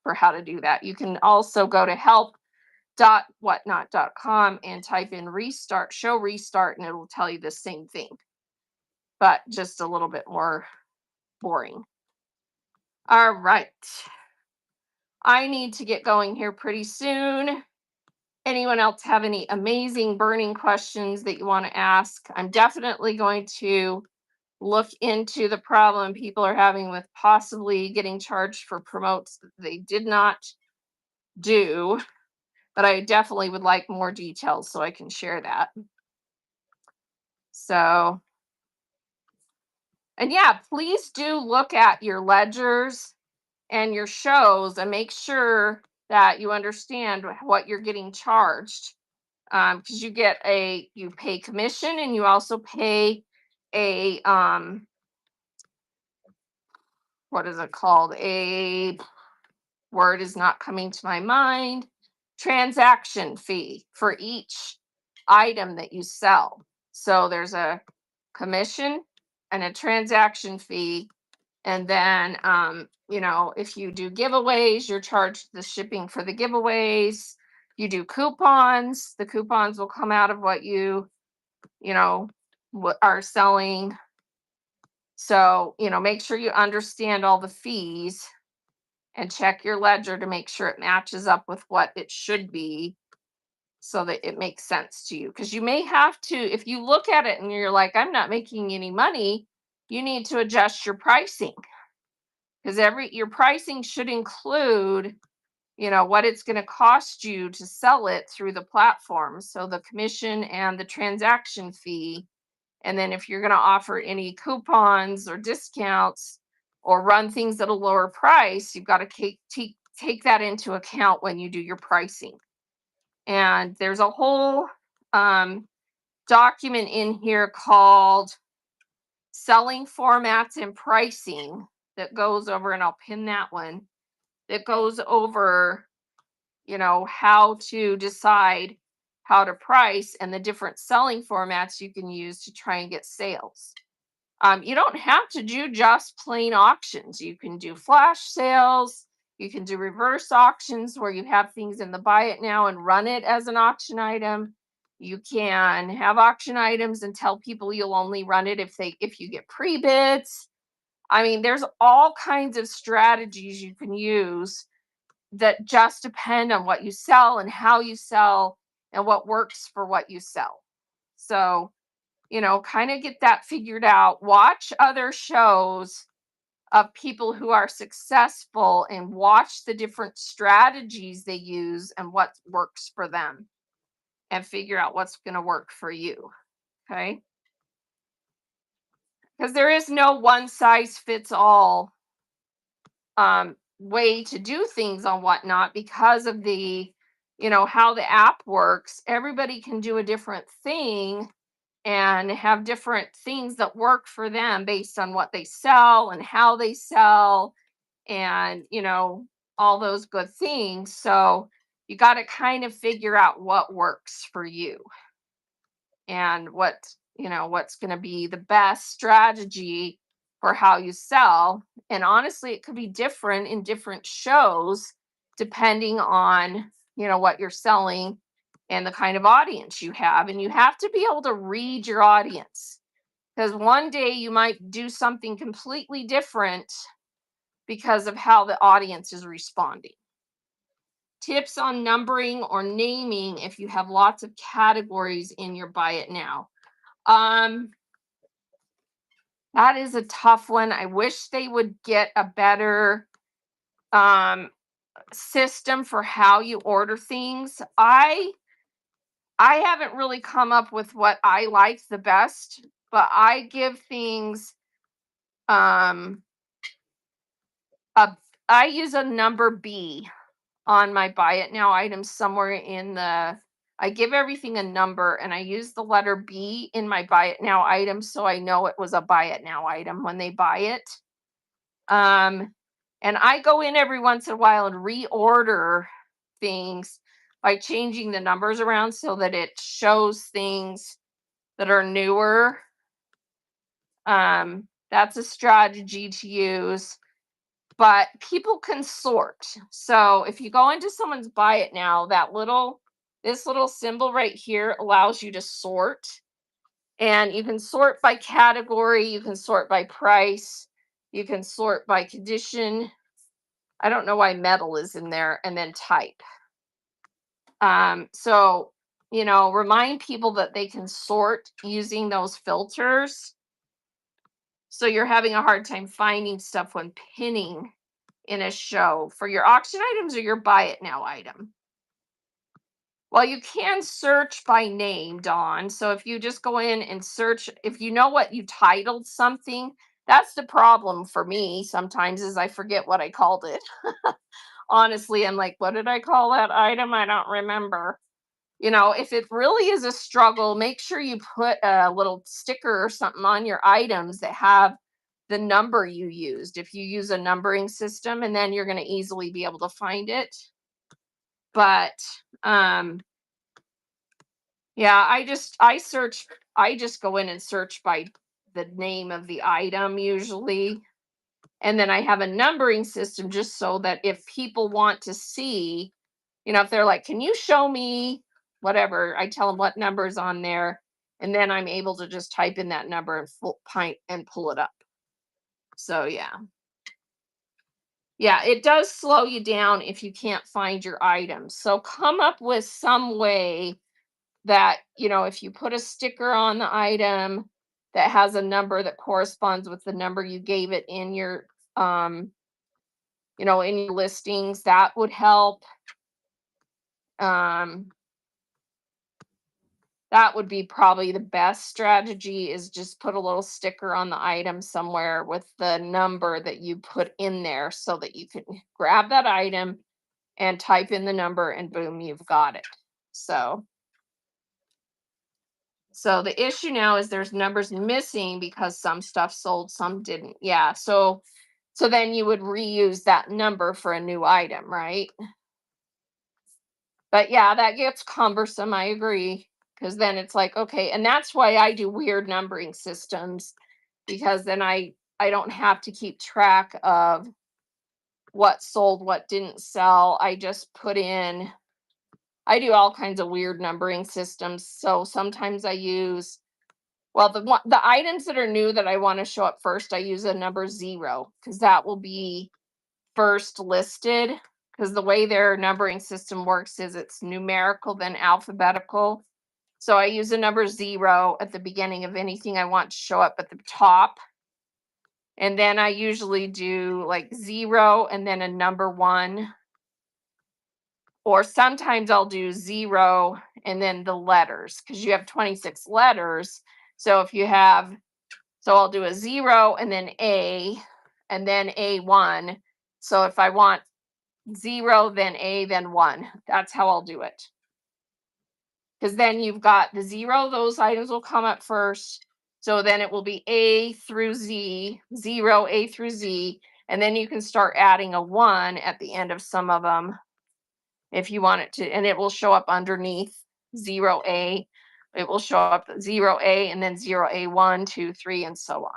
for how to do that. You can also go to help.whatnot.com and type in restart, show restart, and it will tell you the same thing, but just a little bit more boring. All right. I need to get going here pretty soon. Anyone else have any amazing burning questions that you want to ask? I'm definitely going to look into the problem people are having with possibly getting charged for promotes that they did not do, but I definitely would like more details so I can share that. So, and yeah, please do look at your ledgers and your shows and make sure that you understand what you're getting charged. Because you pay commission, and you also pay a what is it called? A word is not coming to my mind. Transaction fee for each item that you sell. So there's a commission and a transaction fee. And then, if you do giveaways, you're charged the shipping for the giveaways. You do coupons, the coupons will come out of what you are selling. So, make sure you understand all the fees and check your ledger to make sure it matches up with what it should be so that it makes sense to you. Because you may have to, if you look at it and you're like, I'm not making any money, you need to adjust your pricing. Because your pricing should include, what it's going to cost you to sell it through the platform. So the commission and the transaction fee. And then if you're going to offer any coupons or discounts or run things at a lower price, you've got to take that into account when you do your pricing. And there's a whole document in here called selling formats and pricing that goes over, and I'll pin that one, that goes over, how to decide how to price and the different selling formats you can use to try and get sales. You don't have to do just plain auctions. You can do flash sales. You can do reverse auctions where you have things in the buy it now and run it as an auction item. You can have auction items and tell people you'll only run it if you get pre-bids. I mean, there's all kinds of strategies you can use that just depend on what you sell and how you sell and what works for what you sell. So, kind of get that figured out. Watch other shows of people who are successful and watch the different strategies they use and what works for them and figure out what's going to work for you. Okay. Because there is no one size fits all way to do things on whatnot because of the, how the app works. Everybody can do a different thing and have different things that work for them based on what they sell and how they sell and all those good things. So you got to kind of figure out what works for you and what's going to be the best strategy for how you sell. And honestly, it could be different in different shows depending on what you're selling and the kind of audience you have. And you have to be able to read your audience, because one day you might do something completely different because of how the audience is responding. Tips on numbering or naming if you have lots of categories in your buy it now. That is a tough one. I wish they would get a better system for how you order things. I haven't really come up with what I like the best, but I give things I use a number B on my buy it now items somewhere in the I give everything a number and I use the letter B in my buy it now item so I know it was a buy it now item when they buy it. And I go in every once in a while and reorder things by changing the numbers around so that it shows things that are newer. That's a strategy to use. But people can sort. So if you go into someone's buy it now, this little symbol right here allows you to sort. And you can sort by category, you can sort by price, you can sort by condition. I don't know why metal is in there, and then type. So, remind people that they can sort using those filters. So you're having a hard time finding stuff when pinning in a show for your auction items or your buy it now item. Well, you can search by name, Dawn. So if you just go in and search, if you know what you titled something, that's the problem for me sometimes is I forget what I called it. Honestly, I'm like, what did I call that item? I don't remember. If it really is a struggle, make sure you put a little sticker or something on your items that have the number you used. If you use a numbering system, and then you're going to easily be able to find it. But yeah, I just go in and search by the name of the item usually. And then I have a numbering system just so that if people want to see, if they're like, can you show me whatever, I tell them what number's on there. And then I'm able to just type in that number and pull it up. So yeah. Yeah, it does slow you down if you can't find your items. So come up with some way that, if you put a sticker on the item that has a number that corresponds with the number you gave it in your in your listings, that would help. That would be probably the best strategy, is just put a little sticker on the item somewhere with the number that you put in there so that you can grab that item and type in the number and boom, you've got it. So So the issue now is there's numbers missing because some stuff sold, some didn't. Yeah. So then you would reuse that number for a new item, right? But yeah, that gets cumbersome. I agree. Because then it's like, okay, and that's why I do weird numbering systems, because then I don't have to keep track of what sold, what didn't sell. I just put in, I do all kinds of weird numbering systems. So sometimes I use, well, the items that are new that I want to show up first, I use a number 0 because that will be first listed, because the way their numbering system works is it's numerical then alphabetical. So I use a number 0 at the beginning of anything I want to show up at the top. And then I usually do like 0 and then a number 1. Or sometimes I'll do 0 and then the letters, because you have 26 letters. So if you have, so I'll do a 0 and then A and then A1. So if I want 0, then A, then 1, that's how I'll do it. Because then you've got the 0, those items will come up first. So then it will be A through Z, 0, A through Z. And then you can start adding a 1 at the end of some of them if you want it to. And it will show up underneath 0A. It will show up 0A and then 0A, 1, 2, 3, and so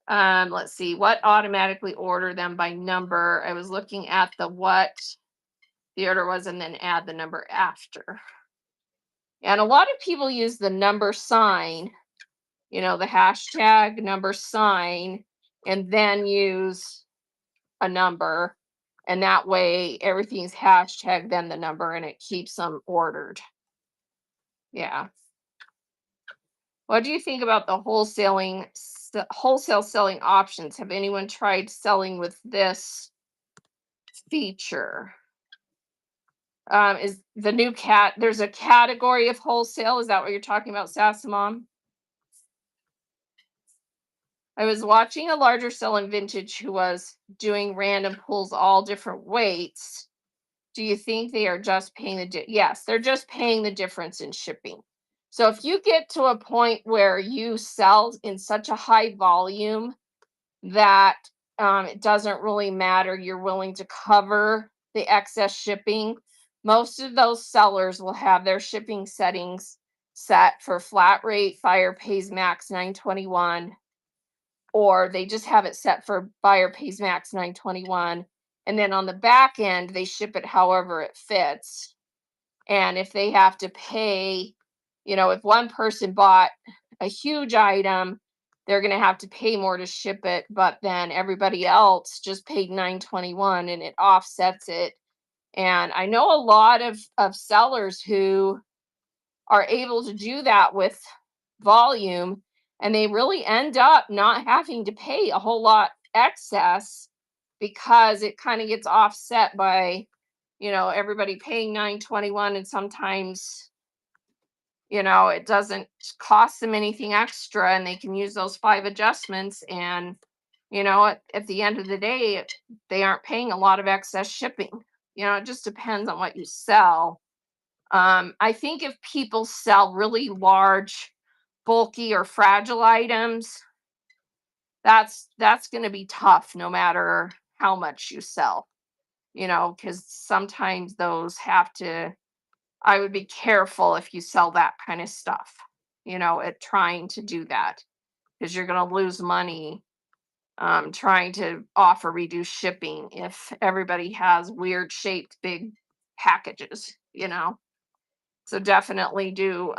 on. Let's see, what automatically order them by number. I was looking at the what the order was and then add the number after. And a lot of people use the number sign, the hashtag number sign, and then use a number. And that way everything's hashtag, then the number, and it keeps them ordered. Yeah. What do you think about the wholesale selling options? Have anyone tried selling with this feature? Is the new there's a category of wholesale? Is that what you're talking about, Sassamom? I was watching a larger sell in vintage who was doing random pulls, all different weights. Do you think they are just paying yes, they're just paying the difference in shipping. So if you get to a point where you sell in such a high volume that it doesn't really matter, you're willing to cover the excess shipping, most of those sellers will have their shipping settings set for flat rate, buyer pays max 921, or they just have it set for buyer pays max 921. And then on the back end, they ship it however it fits. And if they have to pay, if one person bought a huge item, they're going to have to pay more to ship it. But then everybody else just paid 921 and it offsets it. And I know a lot of sellers who are able to do that with volume, and they really end up not having to pay a whole lot excess because it kind of gets offset by everybody paying 921, and sometimes it doesn't cost them anything extra, and they can use those 5 adjustments, and at the end of the day they aren't paying a lot of excess shipping. It just depends on what you sell. I think if people sell really large, bulky, or fragile items, that's going to be tough no matter how much you sell. Because sometimes those have to. I would be careful if you sell that kind of stuff. At trying to do that, because you're going to lose money trying to offer reduced shipping if everybody has weird shaped big packages. So definitely do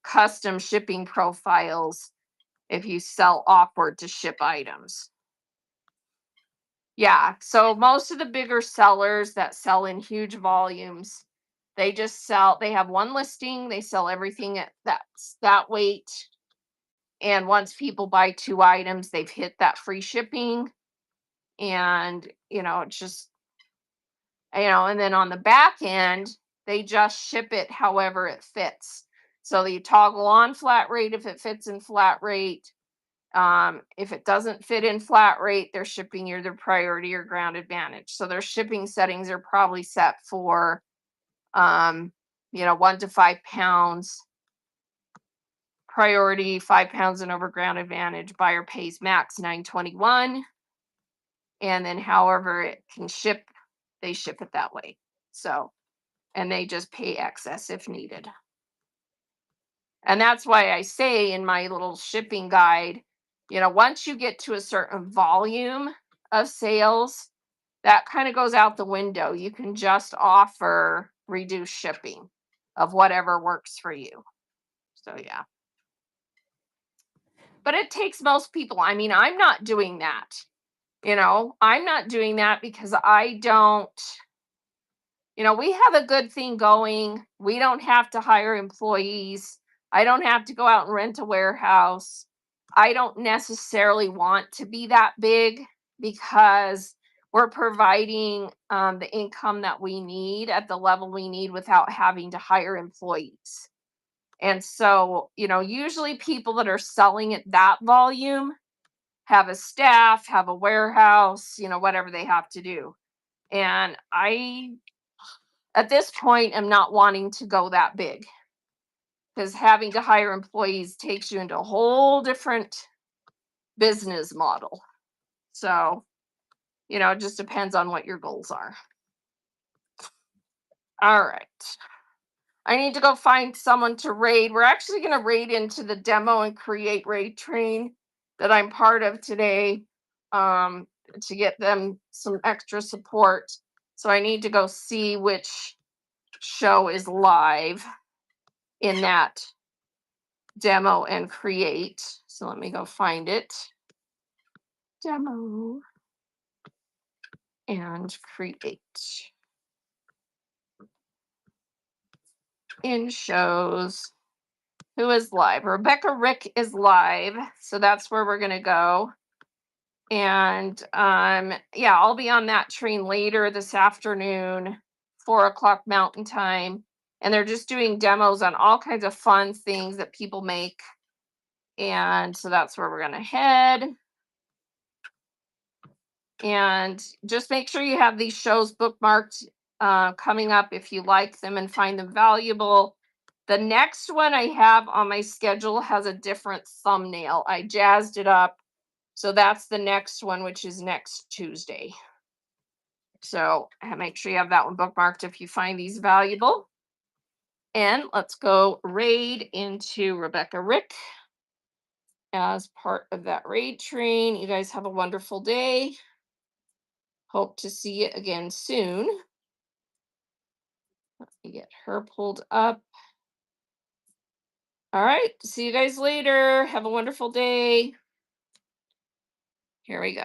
custom shipping profiles if you sell awkward to ship items. Yeah, so most of the bigger sellers that sell in huge volumes, they have one listing, they sell everything at that weight. And once people buy 2 items, they've hit that free shipping. And, it's just, and then on the back end, they just ship it however it fits. So you toggle on flat rate if it fits in flat rate. If it doesn't fit in flat rate, they're shipping either priority or ground advantage. So their shipping settings are probably set for 1 to 5 pounds. Priority 5 pounds and over Ground Advantage. Buyer pays max $9.21. And then however it can ship, they ship it that way. So, and they just pay excess if needed. And that's why I say in my little shipping guide, once you get to a certain volume of sales, that kind of goes out the window. You can just offer reduced shipping of whatever works for you. So, yeah. But it takes most people. I mean, I'm not doing that. I'm not doing that because I don't, we have a good thing going. We don't have to hire employees. I don't have to go out and rent a warehouse. I don't necessarily want to be that big because we're providing the income that we need at the level we need without having to hire employees. And so, usually people that are selling at that volume have a staff, have a warehouse, whatever they have to do. And I, at this point, am not wanting to go that big because having to hire employees takes you into a whole different business model. So, it just depends on what your goals are. All right. I need to go find someone to raid. We're actually going to raid into the demo and create raid train that I'm part of today to get them some extra support. So I need to go see which show is live in that demo and create. So let me go find it. Demo and create. In shows. Who is live? Rebecca Rick is live. So that's where we're going to go. And yeah, I'll be on that train later this afternoon, 4 o'clock Mountain Time. And they're just doing demos on all kinds of fun things that people make. And so that's where we're going to head. And just make sure you have these shows bookmarked coming up if you like them and find them valuable. The next one I have on my schedule has a different thumbnail. I jazzed it up. So that's the next one, which is next Tuesday. So make sure you have that one bookmarked if you find these valuable. And let's go raid into Rebecca Rick as part of that raid train. You guys have a wonderful day. Hope to see you again soon. Let me get her pulled up. All right. See you guys later. Have a wonderful day. Here we go.